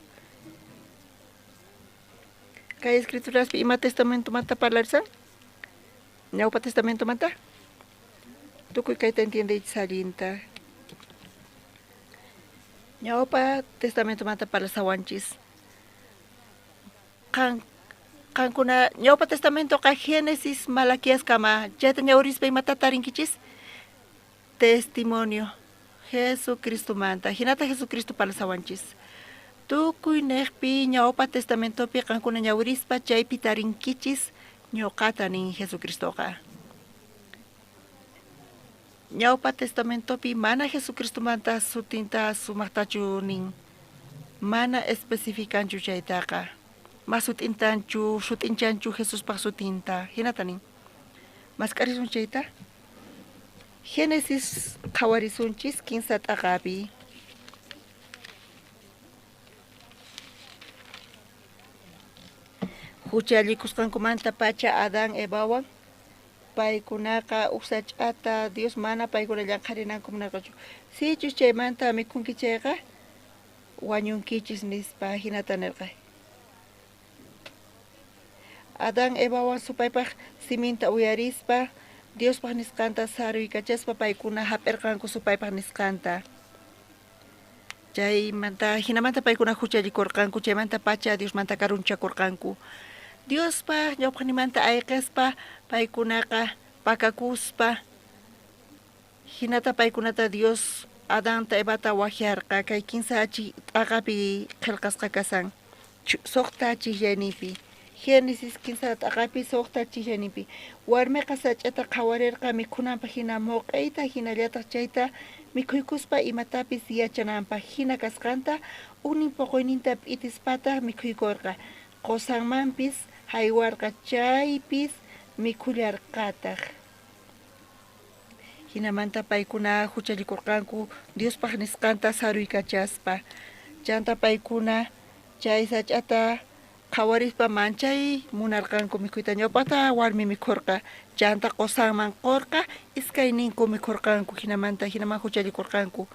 Kay escrituras pi ima testamento manta parlarsan? Ñawpa testamento manta? Tukuy kayta entiende salinta. Ñawpa testamento manta parlasawanchis. Qankuna ñawpa testamento ka Génesis Malaquías kama chayta ñawrispa imata tarinkichis testimonio Jesucristo manta hinata Jesucristo parlasawanchis. Tukuy neqpi ñawpa testamentopi qankuna ñawrispa chaypi tarinkichis ñuqata nin Jesucristoqa. Ñawpa testamentopi mana Jesucristo manta sutinta sumaqtachu nin mana especificanchu chaytaqa. Mas sutinchanchu Jesus pa sutinta hinata nin. Mas karisun chayta? Génesis qhawarisunchis 15 t'aqapi. Huchallikusqankumanta pacha Adán Evawan paykunaqa usach'ata Dios mana paykuna llanqarinanku munarqachu. Sichus chaymanta mikhunkichayqa wañunkichis nispa hinata nirqay. Adán Evawan supaypaq siminta uyarispa Diospaq nisqanta saruykachaspa paykuna hap'irqanku supaypaq nisqanta. Chaymanta hinamanta paykuna huchallikurqanku chaymanta pacha Diosmanta karunchakurqanku. Diospa ñawpaqnimanta ayqispa paykunaqa pakakuspa hinata paykunata Dios Adanta Evata wahyarqa kay 15 t'aqapi qillqasqa kasan suqta chillanipi. Génesis 15 t'aqapi suqta chillanipi. Warmiqa sach'ata qhawarirqa mikhunanpaq hina muq'iyta hinallataq chayta mikhuykuspa imatapis yachananpaq hina kasqanta unin puquyninta p'itispata mikhuykurqa. Qosanmanpis haywarqa chaypis mikhullarqataq. Hinamanta paykuna huchallikurqanku Diospaq nisqanta saruykachaspa. Chanta paykuna chay sach'ata qhawarispa manchay munarqanku mikhuyta ñawpaqta warmi mikhurqa. Chanta qosanman qurqa iskayninku mikhurqanku hinaman huchallikurqanku.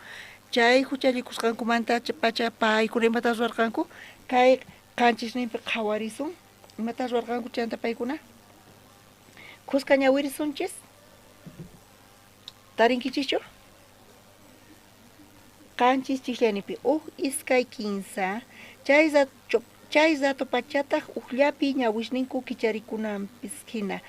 Chay huchallikusqankumanta pacha paykuna imatas ruwarqanku kay qanchisninpi qhawarisun imatas ruwarqanku chanta paykuna qusqa ñawirisunchis tarinkichischu qanchis chillanipi iskay 15 chay zato pachataq uqllapi ñawishniku kicharikunanpis hina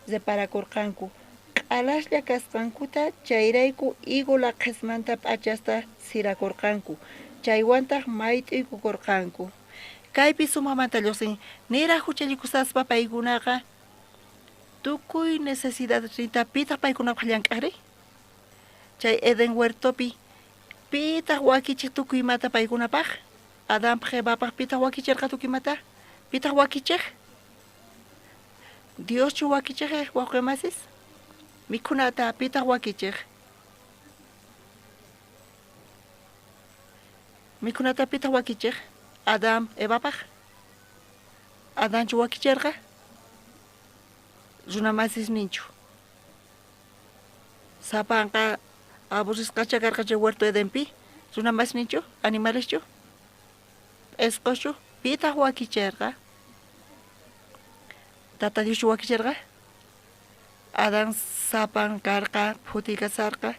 separakurqanku q'alashlla kasqankuta chayrayku igula qismanta p'achasta sirakurqanku chaywantaq mayt'uykukurqanku. Kaypi sumamanta llusin nira huchallikusaspa paykunaqa tukuy necesidadesnita pitaq paykunapaq llank'aqri chay Eden huertopi pitaq wakichiq tukuymata paykunapaq Adánpaq Evapaq pitaq wakichirqa tukuymata pitaq wakichiq Dioschu wakichiq wawqimasis mikhunata pitaq wakichiq mikhunata pitaq wakichiq Adán Evapaq Adánchu wakichirqa runamasis ninchu sapanqa aburrisqacha karqa chay huerto Edenpi runamas ninchu animaleschu esqoschu pitaq wakichirqa Tata Dioschu wakichirqa Adán sapan karqa phutikasarqa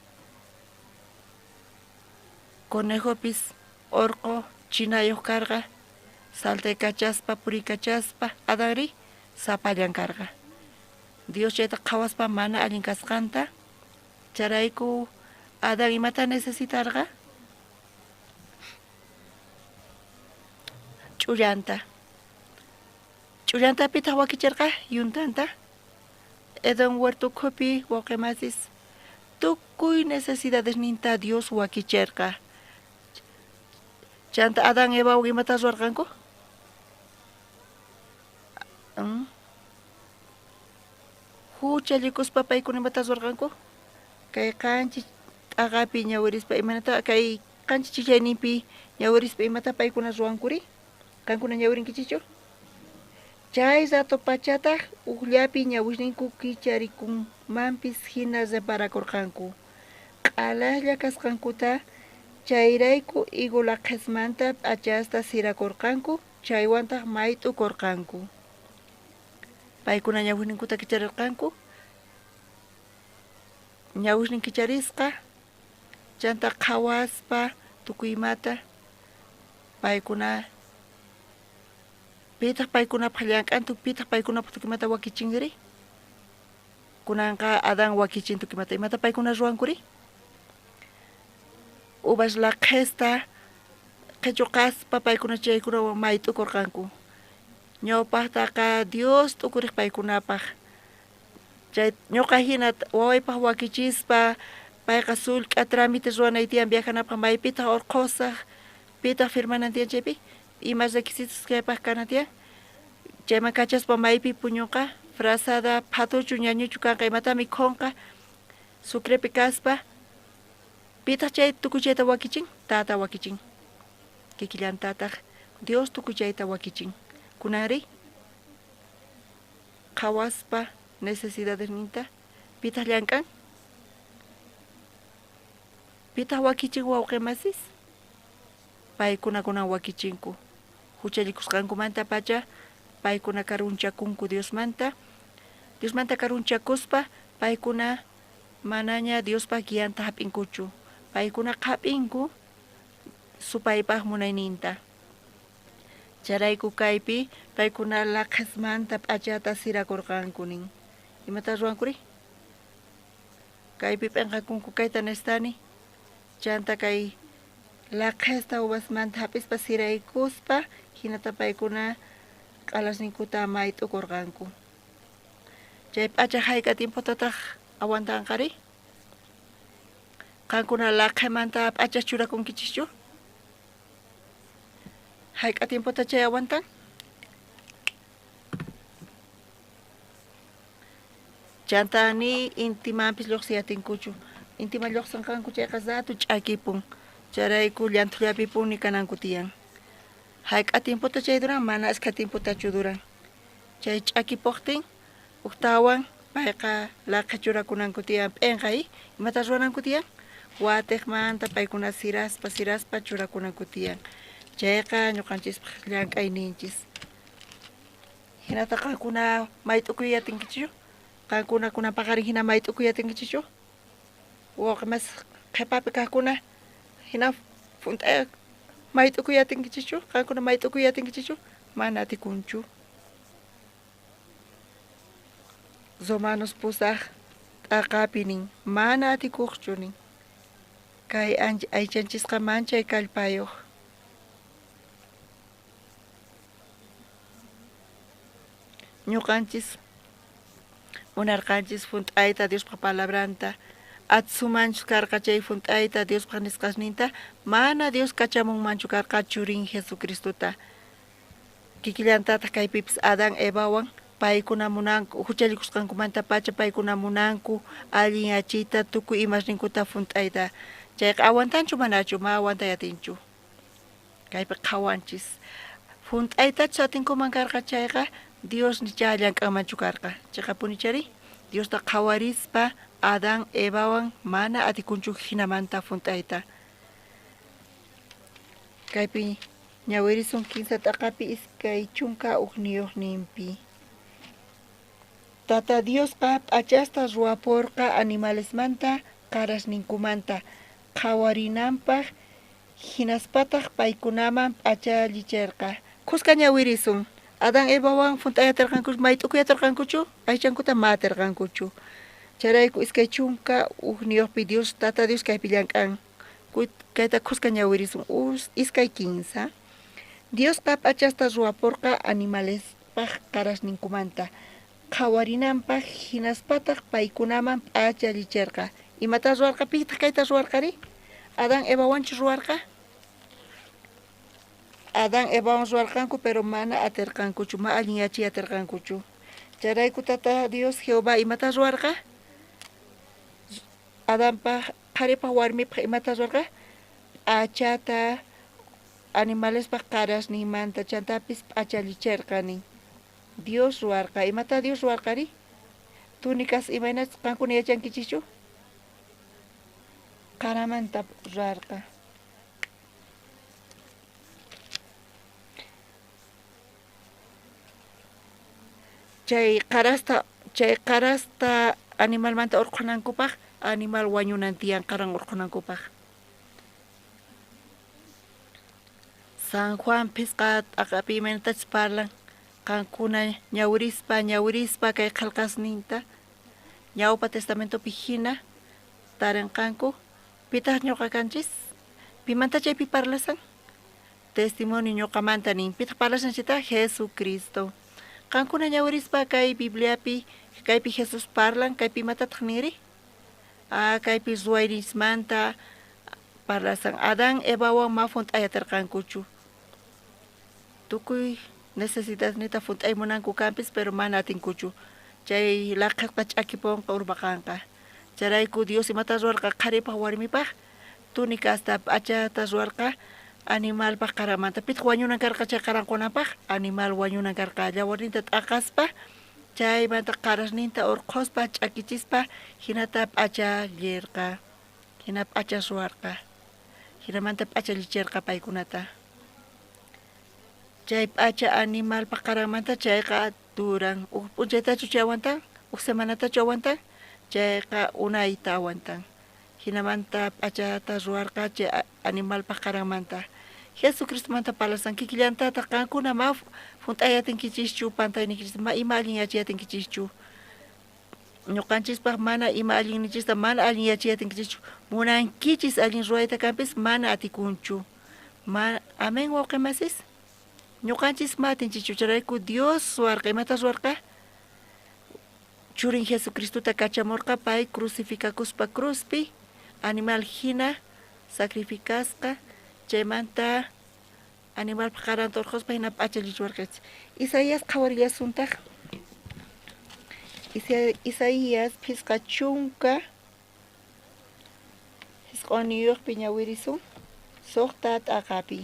conejopis orqo chinayuq karqa saltaykachaspa puriykachaspa Adánri sapallan karqa. Dios chayta qhawaspa mana allin kasqanta charayku Adán imata necesitarqa ch'ullanta pitaq wakichirqa yuntanta Eden huertukupi wawqimasis tukuy necesidadesninta Dios wakichirqa. Chanta Adán Eva imatas ruwarqanku huchallikuspa paykuna imatas ruwarqanku kay qanchis t'aqapi ñawirispa imanata kay qanchis chillanipi ñawirispa imata paykuna ruwankuri qankuna ñawirinkichichu chay rato pachataq uqllapi ñawishniku kicharikunmanpis hina separakurqanku q'alashlla kasqankuta chayrayku igula qismanta p'achasta sirakurqanku chaywantaq mayt'ukurqanku paykuna ñawishninkuta kicharirqanku ñawishnin kicharisqa chanta qhawaspa tukuymata paykuna pitaq paykunapaq llank'antu pitaq paykunapaq tukuymata wakichinri kunanqa Adán wakichin tukuymata imata paykuna ruwankuri uvas laqhista qhich'uqaspa paykuna chaykuna mayt'ukurqanku ñawpaqtaqa Dios t'ukuriq paykunapaq chay ñuqa hina wawaypaq wakichispa payqa sullk'a trámite ruwanay tiyan viajanapaq maypitaq urqusaq pitaq firmanan tiyan chaypi ima requisitos kaypaq kana tiyan chayman kachaspa maypi puñuqa frazada phathuchu ñañuchu kanqa imatami khunqa Sucrepi kaspa, pitaq chay tukuchayta wakichin, tata wakichin. Kikillan tataq Dios tukuchayta wakichin. Kunari, qhawaspa necesidades ninta, pitaq llankan, pitaq wakichin wawqimasis, paykuna wakichinku. Huchallikusqankumanta pacha, paykuna karunchakunku Diosmanta karunchakuspa, paykuna manaña Diospa guianta hap'inkuchu. Paykuna qhap'inku supaypaq munayninta. Charayku kaypi, paykuna laqasmanta p'achata sirakurqankunin. Imata ruwankuri? Kaypi p'enqakunku kayta nestani, chanta kay laqasta uvasmanta hap'ispa siraykuspa, hinata paykuna q'alasninkuta mayt'ukurqanku. Chay p'acha hayka tiempotataq awantanqari? Qankuna laqamanta p'acha churakunkichischu? Hayka tiempota chay awantan? Chantani intimampis lluqsiyatinkuchu. Intima lluqsanqanku chayqa zatu ch'akipun. Charayku llanthullapipuni kananku tiyan. Hayka tiempota chay duran, mana aska tiempotachu duran. Chay ch'akipuqtin, uktawan payqa laqa churakunanku tiyan p'enqay, imata rurananku tiyan? Watiqmanta paykuna siraspa churakunanku tiyan. Chayqa ñuqanchispaq llank'ayninchis. Hinata qankuna mayt'ukuyatinkichu? Qankuna kunapaqari hina mayt'ukuyatinkichu? Wawqimas qhipapi kaqkuna hina funt'ay mayt'ukuyatinkichu? Qankuna mayt'ukuyatinkichu? Mana atikunchu. Zomanos pusaq t'aqapinin mana atikuqchunin. Kay aychanchisqa manchay kallpayuq. Ñuqanchis munarqanchis funt'ayta Diospa palabranta atsumanchus karqa chay funt'ayta Diospa nisqasninta mana Dios kachamunmanchu karqa churin Jesucristuta. Kikillantataq kaypipis Adán Evawan paykuna munanku huchallikusqankumanta pacha paykuna munanku allin yachiyta tukuy imasninkuta funt'ayta. Chayqa awantanchu manachu ma awantayatinchu. Kaypi qhawanchis funt'aytachu atinkuman karqa chayqa Dios ni llank'anmanchu karqa. Chayqa punichari Diosta qhawarispa Adán Evawan mana atikunchu hinamanta funt'ayta. Kaypi ñawirisun kinsa t'aqapi iskay chunka uqniyuqninpi. Tata Diosqa p'achasta ruwaporqa animalesmanta qarasninkumanta qhawarinanpaq hinaspataq paykunaman p'achallicharqa. Qusqa ñawirisun. Adán Evawan funt'ayatirqankuchu, mayt'ukuyatirqankuchu, aychankuta matirqankuchu. Charayku iskay chunka uqniyuqpi Dios, Tata Dios kaypi llank'an. Kayta qusqa ñawirisun, iskay kinsa. Diosqa p'achasta ruwaporqa animalespaq qarasninkumanta. Qhawarinanpaq hinaspataq paykunaman p'achallicharqa. Imata ruwarqa, pitaq kayta ruwarqari? Adán Evawanchu ruwarqa? Adán Evawan ruwarqanku pero mana atirqankuchu, ma allin yachiyatirqankuchu. Charayku Tata Dios Jehová imata ruwarqa? Adánpaq qharipaq warmipaq imata ruwarqa? P'achata animalespaq qarasninmanta chantapis p'achallicharqanin. Dios ruwarqa, imata Dios ruwarqari? Tunikas imaynachus qankuna yachankichichu? Qaramanta ruwarqa. Chay qarasta animalmanta urqunankupaq, animal wañunan tiyan qaran urqunankupaq. San Juan pisqa t'aqapi imaynatachus parlan, qankuna ñawirispa kay qillqasninta, ñawpa testamentopi hina tarinqanku, pitaq ñuqa kanchis? Pimanta chaypi parlasan? Testimonio ñuqamanta nin, pitaq parlasanchita? Jesucristo. Qankuna ñawirispa kay Bibliapi, kaypi Jesus parlan, kaypi imatataq niri? Kaypi ruwaynismanta parlasan Adán Evawan ma funt'ayatirqankuchu. Tukuy necesidadnita funt'aymunanku kanpis pero mana atinkuchu. Chay laqasqa ch'akipunqa urbaqanqa. Charayku Dios imata ruarqa qharipa warmipa túnica hasta achata ruarqa animal pa karamanta pit wañunan karqa chaqarankunapaq animal wañunan karqa llawarninta t'aqaspa chaymanta qarasninta urquspa ch'akichispa hinata p'acha llirqa hina p'acha ruarqa hinamanta p'acha lichirqa paykunata chay p'acha animal pa qaranmanta chayqa duran p'unchaytachu awantan semanatachu awantan chayqa unayta awantan hinamanta p'achata ruarqa chay animal pa qaranmanta Jesucristo manta palasan kikillantata qankuna ma funt'ayatinkichishchu pantaynikichis ma ima allin yachayatinkichishchu ñuqanchispaq mana ima allinnichista mana allin yachayatinkichishchu munankichis allin ruwayta kanpis mana atikunchu amén wawqimasis ñuqanchis ma atinchichu charayku Dios ruwarqa imata ruwarqa churin Jesucristuta kachamurqa pay crucificakuspa cruzpi animal hina sacrificasqa chaymanta animal qaran torqospa hina p'acha lichwarqach Isaías qhawarillassuntaq Isaías phisqa chunka hisq'uniyuqpi ñawirisun suqta t'aqapi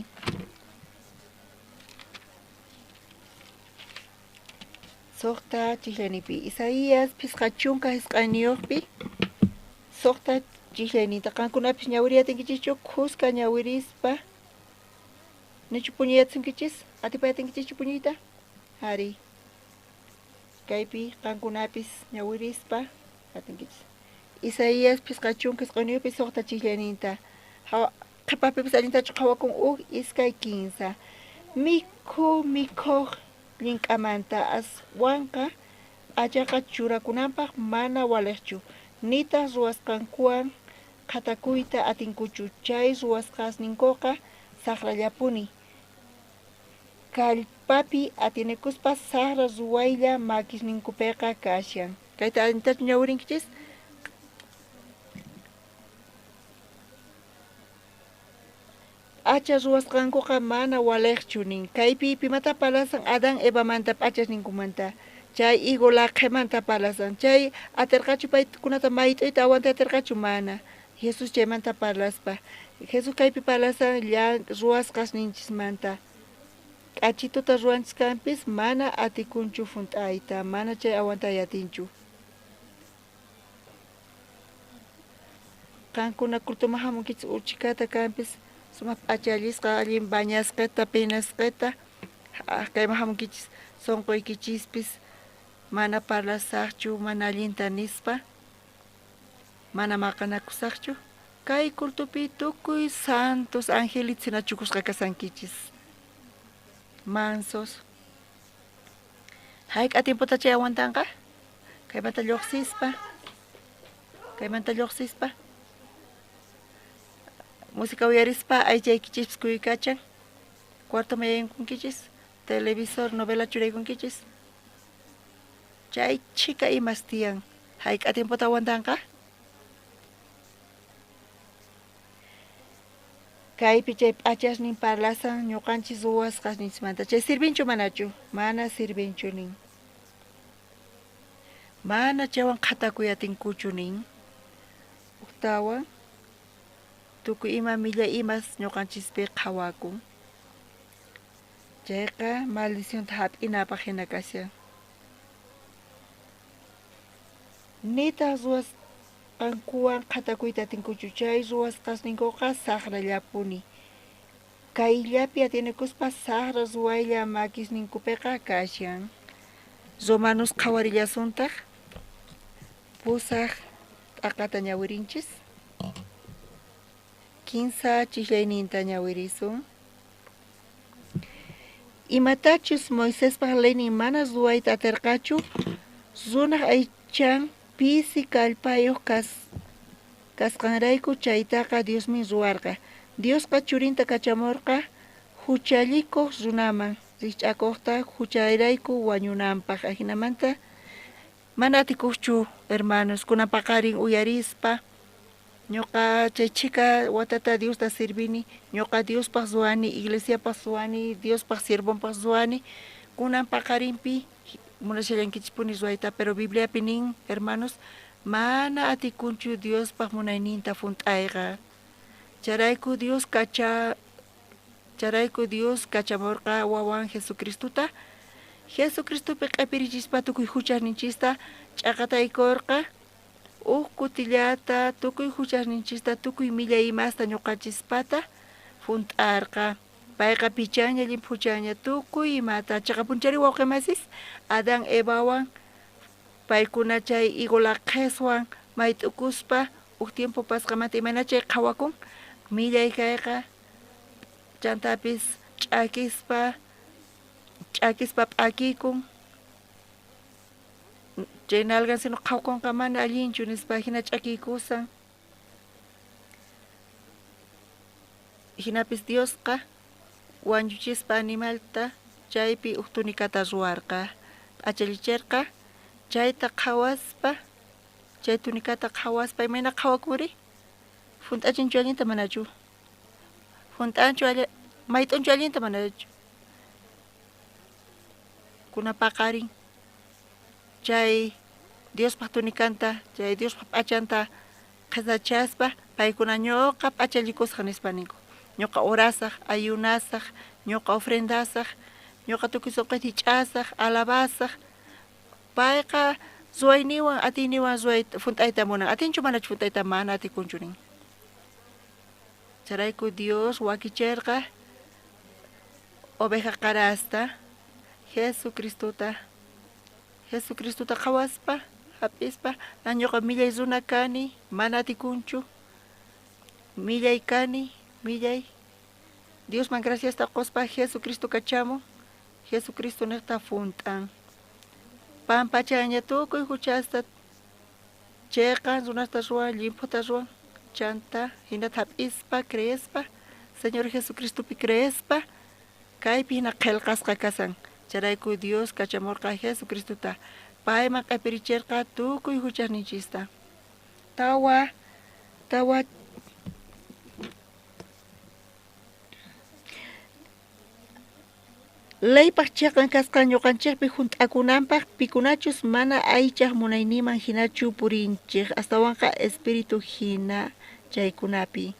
suqta chiklaynipi Isaías phisqa chunka hisq'uniyuqpi suqta chihlaynita qankunapis ñawiriyatinkichishchu khusqa ñawirispa nichu puñuyatinkichis atipayatinkichishchu puñuyta ari kaypi qankunapis ñawirispa atinkichis Isaías phisqa chunka hisq'uniyuqpi suqta chihlaynita qhapapipis allintachu qhawakun iskay kinsa mikhuq llink'amanta aswanqa p'achaqa churakunanpaq mana waliqchu nitaq ruwasqankuwan qhatakuyta atinkuchu chay ruwasqasninkuqa saqrallapuni kallpapi atinikuspa saqra ruwaylla makisninkupiqa kashan kayta allintachu ñawirinkichis p'acha ruwasqankuqa mana waliqchu nin kaypi pimata palasan Adán Evamanta p'achas ninkumanta chay higo laqhimanta palasan chay atirqachu paykunata mayt'uyta awanta atirqachu mana Jesus chaymanta parlaspa Jesus kaypi parlasan ruwasqasninchismanta k'achituta ruwanchis kanpis mana atikunchu funt'ayta mana chay awantayatinchu qankuna kultuma hamunkichis uchikata kanpis sumaq p'achallisqa allin bañasqita pinasqita kayman hamunkichis sunquykichispis mana parlasaqchu mana allinta nispa mana maqanakusaqchu kay cultupi tukuy santos angelitos hinachukusqa kasankichis mansos hayk'a tiempota chay awantanqa kaymanta lluqsispa música uyarispa aychaykichis kuykachan cuarto mayaykunkichis televisor novela churaykunkichis chay chika imas tiyan hayk'a tiempota awantanqa kaypi chay p'achasnin parlasan ñuqanchis ruwasqasninchimanta chay sirvinchu manachu mana sirvinchu nin mana chaywan qhatakuyatinkuchu nin uktawan tukuy ima milla imas ñuqanchispi qhawakun chayqa maldicionta hap'inapaq hina kashan nitaq ruwasqankuwan qhatakuyta atinkuchu chay ruwasqasninkuqa saqrallapuni kayllapi atinikuspa saqra ruwaylla makisninkupiqa kashan Romanos qhawarillassuntaq pusaq t'aqata ñawirinchis kinsa chiklayninta ñawirisun imatachus Moisespaq leynin mana ruwayta atirqachu runaq aychan pisi kallpayuq kasqanrayku chaytaqa Diosmi ruwarqa Diosqa churinta kachamurqa huchallikuq runaman rikch'akuqta huchayrayku wañunanpaq hinamanta mana atikuqchu hermanos kunan paqarin uyarispa ñuqa chay chika watata Diosta sirvini ñuqa Diospaq ruwani iglesiapaq ruwani Diospaq sirvunpaq ruwani kunan paqarinpi munashallankichispuni ruwayta pero Bibliapi nin hermanos mana atikunchu Dios pa munayninta funt'ayqa. Charayku Dios kachamurqa wawan Jesucristuta. Jesucristupi q'apirijispa tukuy huchasninchista ch'aqataykurqa. Kutillata tukuy huchasninchista tukuy millay imasta ñuqanchispata funt'arqa. Payqa pichaña llimpuchaña tukuy imata chaqapunchari wawqimasis Adán Evawan paykuna chay igula qheswan mayt'ukuspa tiempo pasqamanta imanachay qhawakun millay kayqa chantapis ch'akispa p'akikun chay nalgan sino qhawkunqa mana allinchu nispa hina ch'akikusan hinapis Diosqa wañuchispa animalta chaypi tunikata ruwarqa p'achalichirqa chayta qhawaspa chay tunikata qhawaspa imayna qhawakuri funt'achinchu allinta manachu mayt'unchu allinta manachu kunapaqarin chay Diospaq tunikanta chay Diospaq p'achanta qhesachaspa paykuna ñuqa p'achalikusqa nispa ninku ñuqa orasaq ayunasaq ñuqa ofrendasaq ñuqa tukuy suqit hich'asaq alabasaq payqa suwayniwan atiyniwan funt'ayta munan atinchu manachu funt'ayta mana atikunchu nin charayku Dios wakichirqa oveja qarasta Jesucristuta qhawaspa hapispa ñuqa millay runa kani mana atikunchu millay kani millay Diosman graciasta quspa Jesucristo kachamun Jesucristo niqta funt'an pampachaña tukuy huchasta chayqa runasta ruwan llimputa ruwan chanta hinata hap'ispa creespa Señor Jesucristopi creespa kaypi hina qillqasqa kasan charayku Dios kachamurqa Jesucristuta payman q'apirichirqa tukuy huchasninchista tawa Laypaq chaqan kasqa ñuqanchikpi hunt'akunanpaq pikunachus mana aychaq munayniman hinachu purinchik astawanqa espíritu hina chaykunapi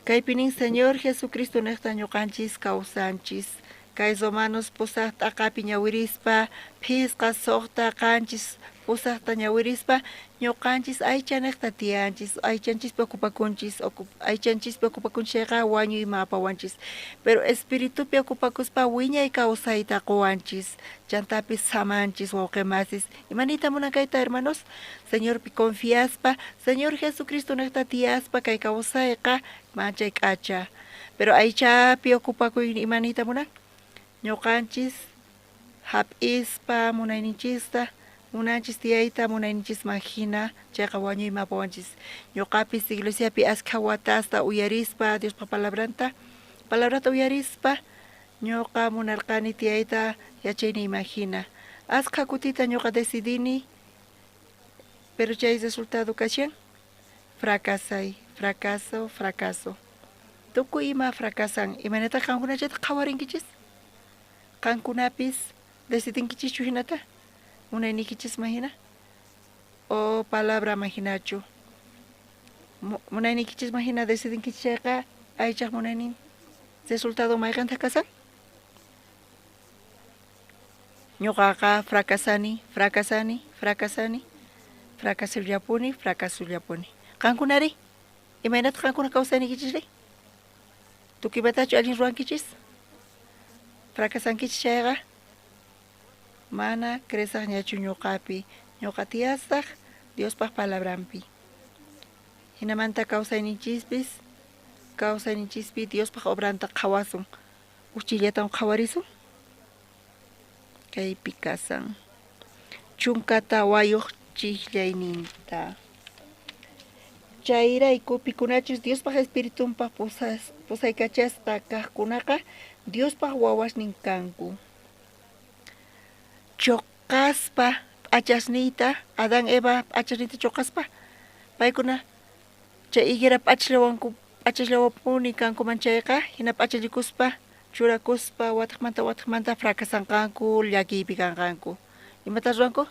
kaypi nin Señor Jesucristo niqta ñuqanchis kawsanchis kay romanos pusaqta aqapi ñawirispa phisqa suqta qanchis pusaqta ñawirispa ñuqanchis aycha niqta tiyanchis aychanchispi okupakunchayqa wañuyman apawanchis pero espiritupi okupakuspa wiñay kawsayta quwanchis chantapis samanchis wawqimasis imanita munan kayta hermanos Señorpi confiaspa Señor Jesucristo niqta tiyaspa kay kawsayqa manchay k'acha pero aychapi okupakuy imanita munan ñuqanchis hap'ispa munayninchista munanchis tiyayta munayninchisman hina chayqa wañuyman apawanchis ñuqapis iglesiapi askha watasta uyarispa Diospa palabrata uyarispa ñuqa munarqani tiyayta yachayniyman hina askha kutita ñuqa decidini pero chay resultado kashan fracaso tukuy ima fracasan imanata qankunachayta qhawarinkichis qankunapis decidinkichishchu hinata munaynikichis mahina o palabra mahinachu munaynikichis mahina decidinkichis chayqa aychaq munaynin resultado mayqanta kasan ñuqaqa fracasullapuni qankunari imaynata qankuna kawsaynikichis tukuymatachu allin ruwankichis fracasankichis chayqa mana creesaqñachu ñuqapi ñuqa tiyasaq Diospaq palabranpi hinamanta kawsayninchispis Diospaq obranta qhawasun uchillatan qhawarisun kaypi kasan chunkata wayuq chiklayninta chayrayku pikunachus Diospaq espiritunpaq pusaykachasqa kaqkunaqa Diospaq wawasnin kanku choqaspa p'achasniyta Adán Eva p'achasniyta choqaspa paykuna chay higuera p'achalawapuni kankuman chayqa hina p'achalikuspa churakuspa wataqmanta fracasanqanku llakiypi kanqanku imata ruwanku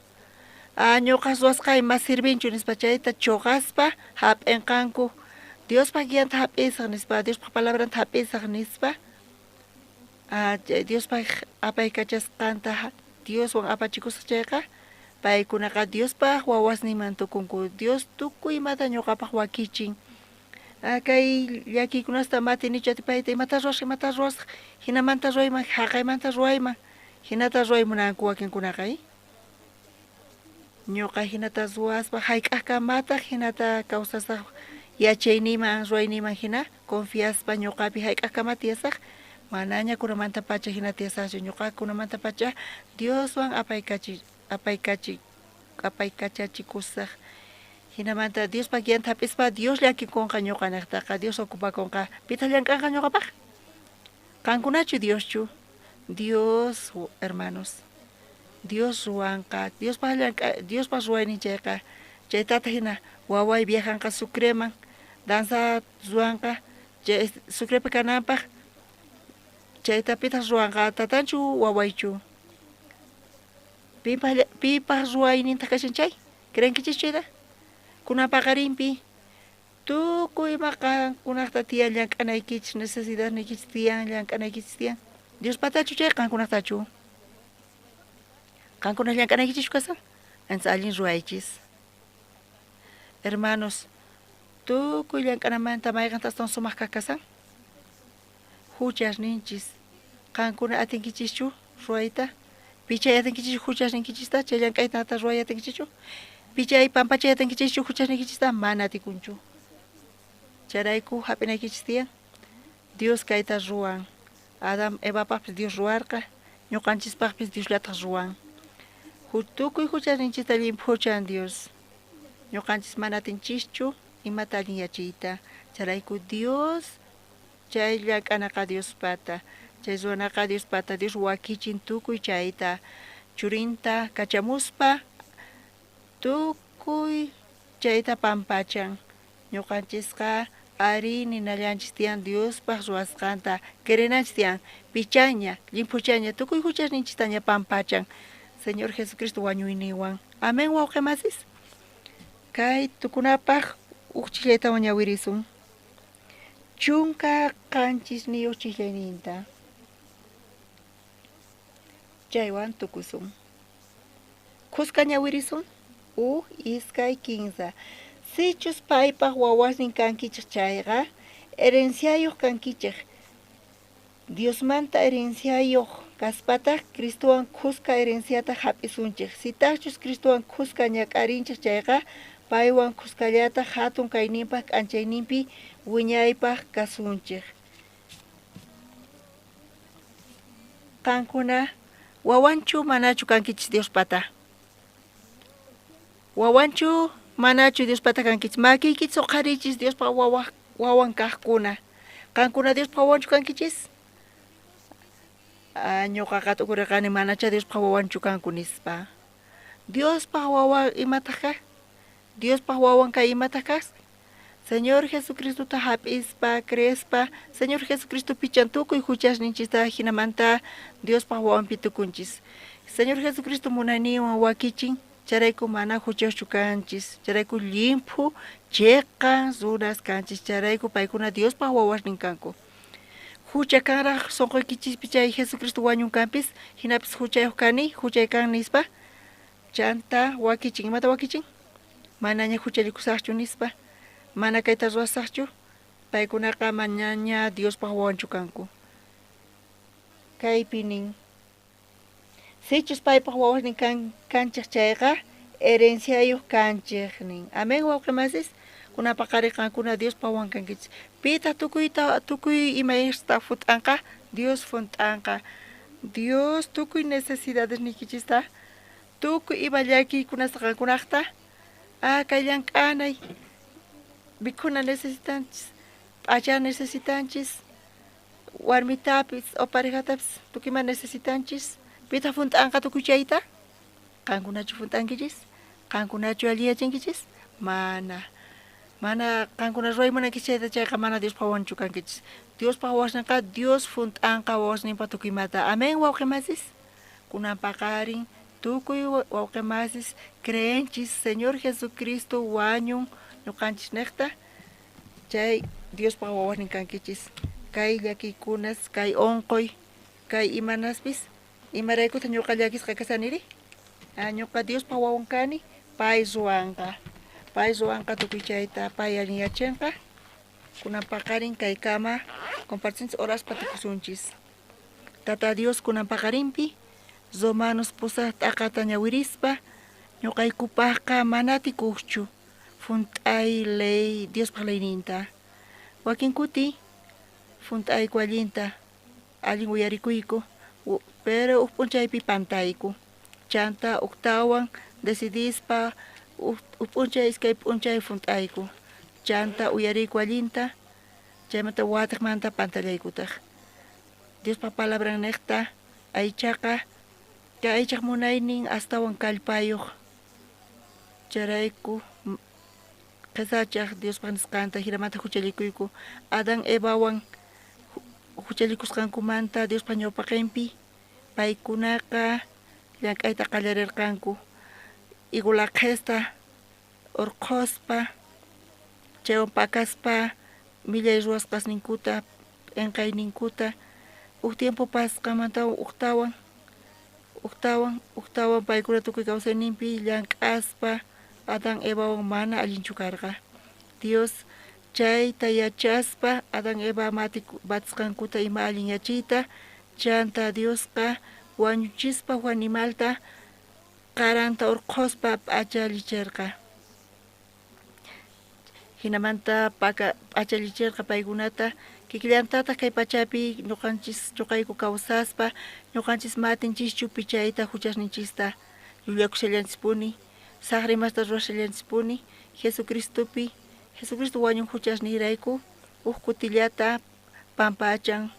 ñuqas ruwasqay mas sirvinchu nispa chayta chuqaspa hap'inqanku Diospa guianta hap'isaq nispa Diospa palabranta hap'isaq nispa Diospa apaykachasqanta Dioswan apachikusaq chayqa paykunaqa Diospa wawasniman tukunku Dios tukuy imata ñuqapaq wakichin kay llakiykunasta matinichu atipayta imata ruwasaq hinamanta ruwayman haqaymanta ruwayman hinata ruwaymunanku wakinkunaqa ñuqa hinata ruwaspa hayk'aqkamata hinata kawsasaq yachayniman ruwayniman hina confiaspa ñuqapi hayk'aqkamata tiyasaq manaña kunamanta pacha hina tiyasaqchu ñuqa kunamanta pacha Dioswan apaykachachikusaq hinamanta Diospa guianta hap'ispa Dios llakikunqa ñuqanaqtaqa Dios ocupakunqa pita llamk'anqa ñuqapaq qankunachu Dioschu Dios hermanos Dios ruwanqa Diospa ruwaynin chayqa chaytata hina waway viajanqa Sucreman danza ruwanqa Sucrepi kananpaq chayta pitas ruwanqa tatanchu wawaychu pipas ruwayninta kashan chay creenkichis chayta kunapaqarinpi tukuy qankunaqta tiyan llank'anaykichis necesidadnikichis tiyan llank'anaykichis tiyan Dios patachu chay qankunaqtachu qankunaq llank'anaykichis kasan ancha allin ruwaychis hermanos tukuy llank'anamanta mayqantas tan sumaq kakasan huchasninchis qankuna atinkichishchu ruwayta pichay atinkichis huchasninkichista chay llank'aytata ruway atinkichishchu pichay pampachay atinkichishchu huchasninkichista mana atikunchu charayku hap'inaykichis tiyan Dios kayta ruwan Adam Evapaqpis Dios ruwarqa ñuqanchispaqpis Diosllatas ruwan tukuy huchasninchista limpuchan Dios ñuqanchis mana atinchishchu imata allin yachiyta charayku Dios chay llank'anaqa Diospata chay ruwanaqa Diospata Dios wakichin tukuy chayta churinta kachamuspa tukuy chayta pampachan ñuqanchisqa ari ninallanchis tiyan Diospaq ruwasqanta querenanchis tiyan pichaña limpuchaña tukuy huchasninchistaña pampachan Señor Jesucristo wañuyniwan amén wawqimasis kay tukunapaq ukchillaytawan ñawirisun chunka qanchis niyuq chillayninta chaywan tukusun kusqa ñawirisun iskay kinsa sichus paypaq wawasnin kankichik chayqa herenciayuq kankichik Diosmanta herenciayuq kaspataq Cristowan kusqa herenciata hap'isunchik sitachus Cristowan kusqa ñak'arinchik chayqa paywan kusqallata hatun kayninpaq k'anchayninpi wiñaypaq kasunchik qankuna wawanchu manachu kankichis Diospata wawanchu manachu Diospata kankichis makiykichis uqharichis Diospa wawan kaqkuna qankuna Diospa wawanchu kankichis ñuqaqa tukurirqani manacha Diospa wawanchu kanku nispa Diospa wawan imataq kaq Diospa wawan kay imataq kaq Señor Jesucristuta hap'ispa creespa Señor Jesucristo pichan tukuy huchasninchista hinamanta Diospa wawanpi tukunchis Señor Jesucristo munayniwan wakichin charayku mana huchaschu kanchis charayku limpu chiqan runas kanchis charayku paykuna Diospa wawasnin kanku hucha kanraq sunquykichis chay Jesucristo wañunkanpis hinapis huchayuq kani huchaykan nispa chanta wakichin imata wakichin manaña hucharikusaqchu nispa mana kayta ruwasaqchu paykunaqa manaña Diospa wawanchu kanku kaypi nin sichus paypaq wawasnin kanchik chayqa herenciayuq kanchik nin amén wawqimasis kunapaqari qankuna Diospa wawan kankichis pita tukuy imaysta fut'anqa Dios funt'anqa Dios tukuy necesidades nikichista tukuy ima llakiykunasta qankunaqta kay llank'anay mikhuna necesitanchis p'acha necesitanchis warmitapis o parehatapis tukima necesitanchis pita funt'anqa tukuy chayta qankunachu funt'ankichis qankunachu alliyachinkichis mana qankuna ruwaymunankichis chayta chayqa mana Diospa wawanchu kankichis Diospa wawasninqa Dios funt'anqa wawasninpa tukuymata amén wawqimasis kunanpaqarin tukuy wawqimasis creenchis Señor Jesucristo wañun ñuqanchis niqta chay Diospa wawaqnin kankichis kay llakikunas kay onqoy kay imanaspis imaraykuta ñuqa llakisqa kasaniri ñuqa Diospa wawan kani pay ruwanqa tukuy chayta pay allin yachanqa kunan paqarin kay kama compartinchis oraspa tukusunchis Tata Dios kunan paqarinpi Romanos pusaq t'aqata ñawirispa ñuqaykupaqqa manatikuqchu funt'ay ley Diospaq leyninta wakin kuti funt'ayku allinta allin uyarikuyku pero huk p'unchaypi pantayku chanta uktawan decidispa huk p'unchay iskay p'unchay funt'ayku chanta uyariyku allinta chaymanta wataqmanta pantallaykutaq Diospa palabra niqta aychaqa kay aychaq munaynin astawan kallpayuq charayku qisachaq Diospaq nisqanta hinamanta huchallikuyku Adán Evawan huchallikusqankumanta Diospa ñawpaqinpi paykunaqa llank'ayta qallarirqanku igulaqhesta urquspa chaywan pakaspa millay ruwasqasninkuta p'inqayninkuta huk tiempo pasqamanta uktawan paykuna tukuy kawsayninpi llank'aspa Adán Evawan mana allinchu karqa Dios chayta yachaspa Adán Eva batisqankuta ima allin yachiyta chanta Diosqa wañuchispa animalta qaranta urquspa p'achalichirqa hinamanta p'achalichirqa paykunata kikllantata kay pachapi ñuqayku kawsaspa ñuqanchis matinchis chayta huchasninchista llullakushallanchispuni saqrimasta rurashallanchispuni Jesucristo wañun huchasniyrayku huk kutillata pampachan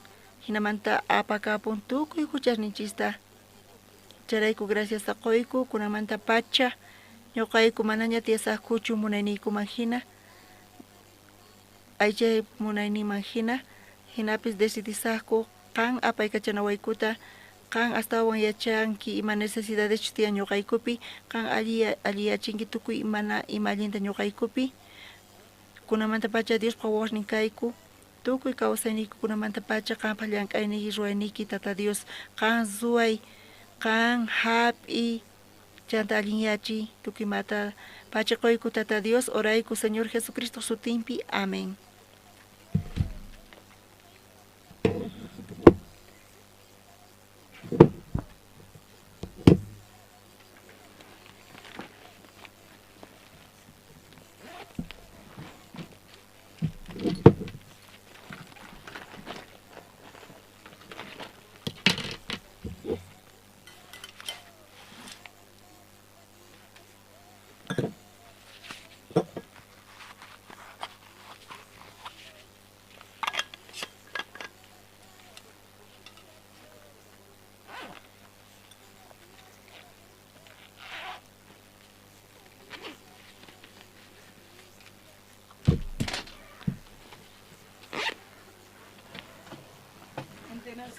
hinamanta apakapun tukuy huchasninchista charayku gracias qoyku kunamanta pacha ñuqayku manaña tiyasaqkuchu munayniykuman hina aychay munayninman hinapis decidisaqku qan apaykachanawaykuta qan astawan yachanki ima necesidades tiyan ñuqaykupi qan aliyachinki tukuy ima allinta ñuqaykupi kunamanta pacha Diospa wawaqnin kayku tukuy kawsayniykukunamanta pacha qanpaq llank'ayniyki ruwayniyki Tata Dios qan ruway qan hap'i chanta allin yachiy tukuymanta pacha qoyku Tata Dios orayku Señor Jesucristo sutinpi amén.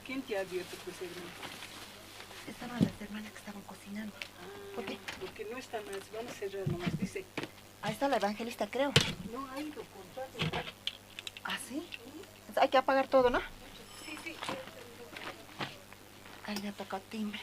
¿Quién te ha abierto pues, hermano? Estaban las hermanas que estaban cocinando. ¿Por qué? Porque no están más, van a cerrar nomás, dice. Ahí está la evangelista, creo. No ha ido por todo. ¿Ah, sí? Entonces hay que apagar todo, ¿no? Sí, sí. Ahí le toca timbre.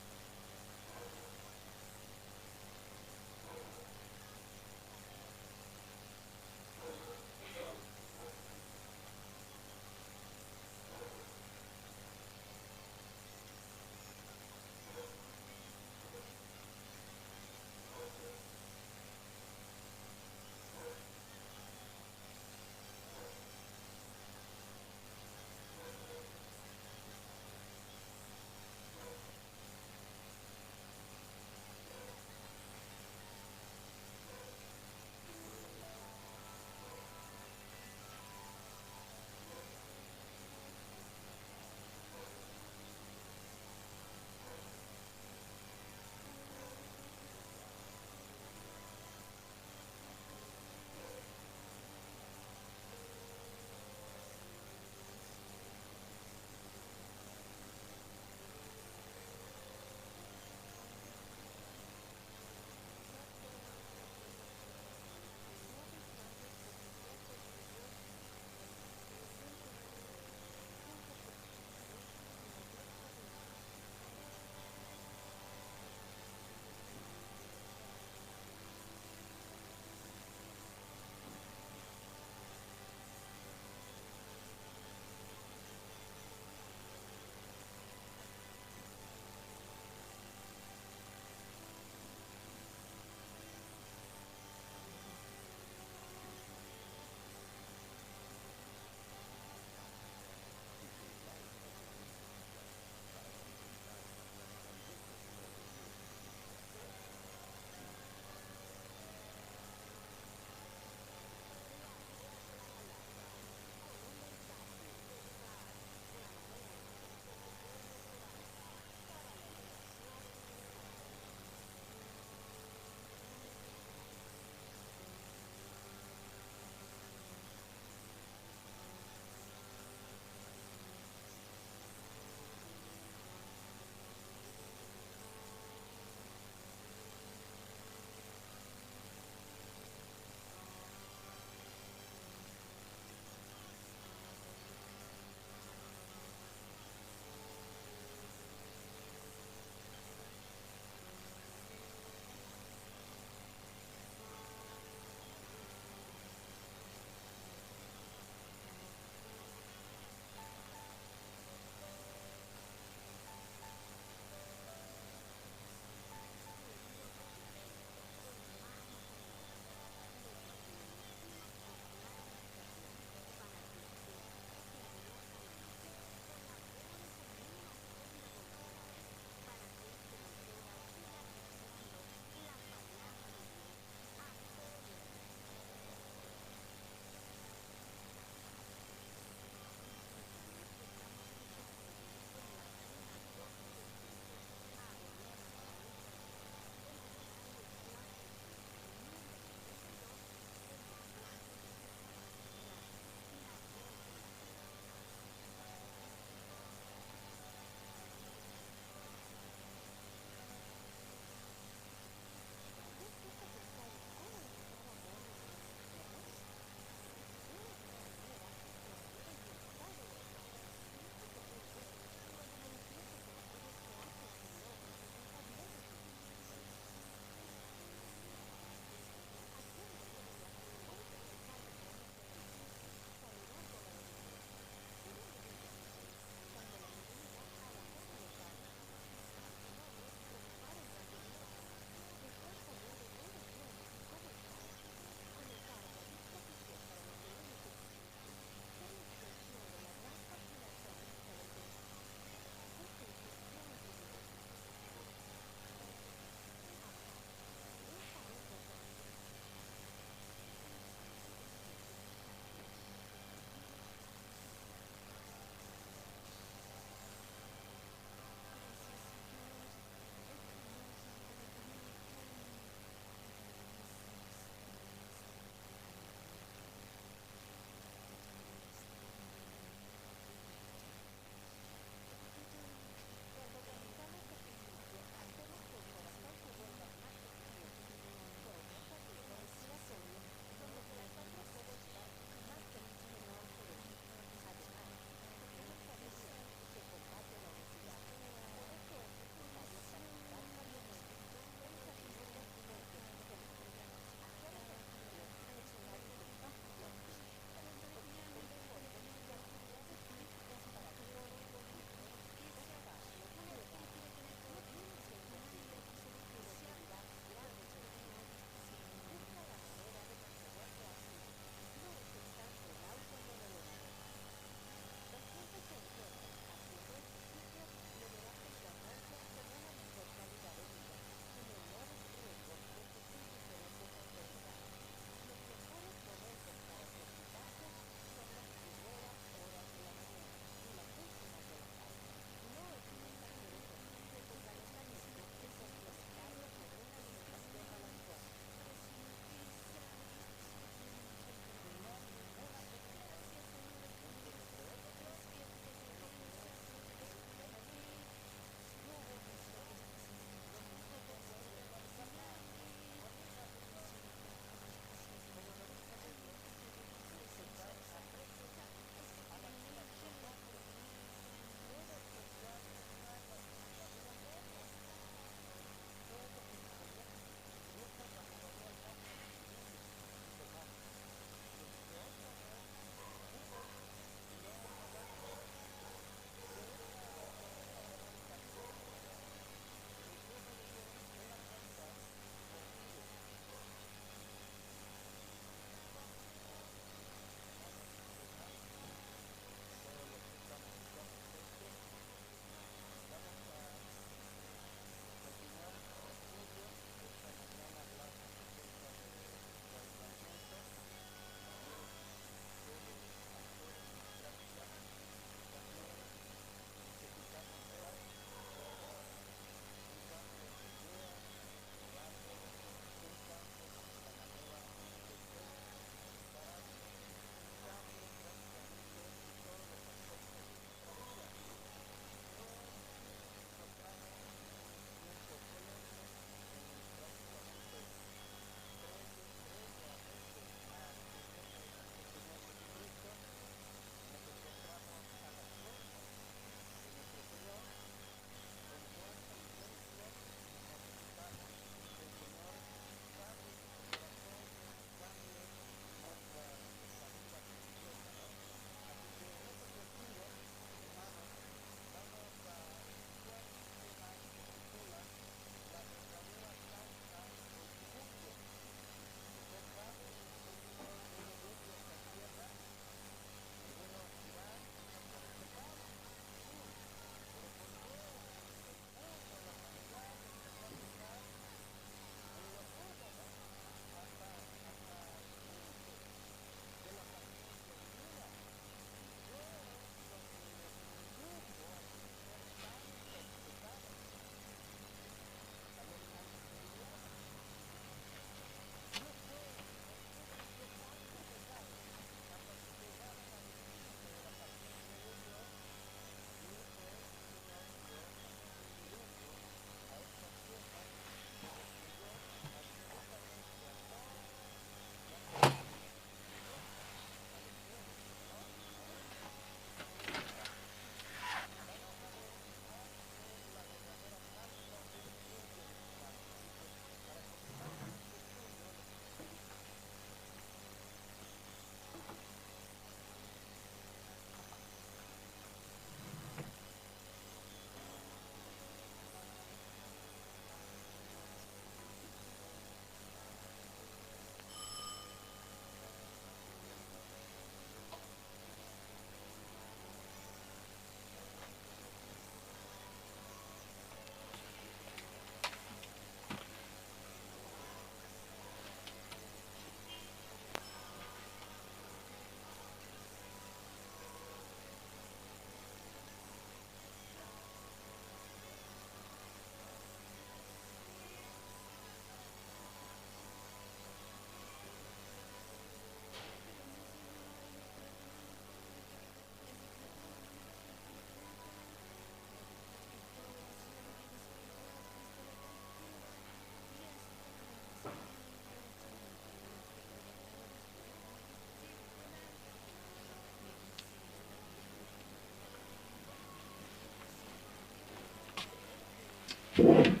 Amén.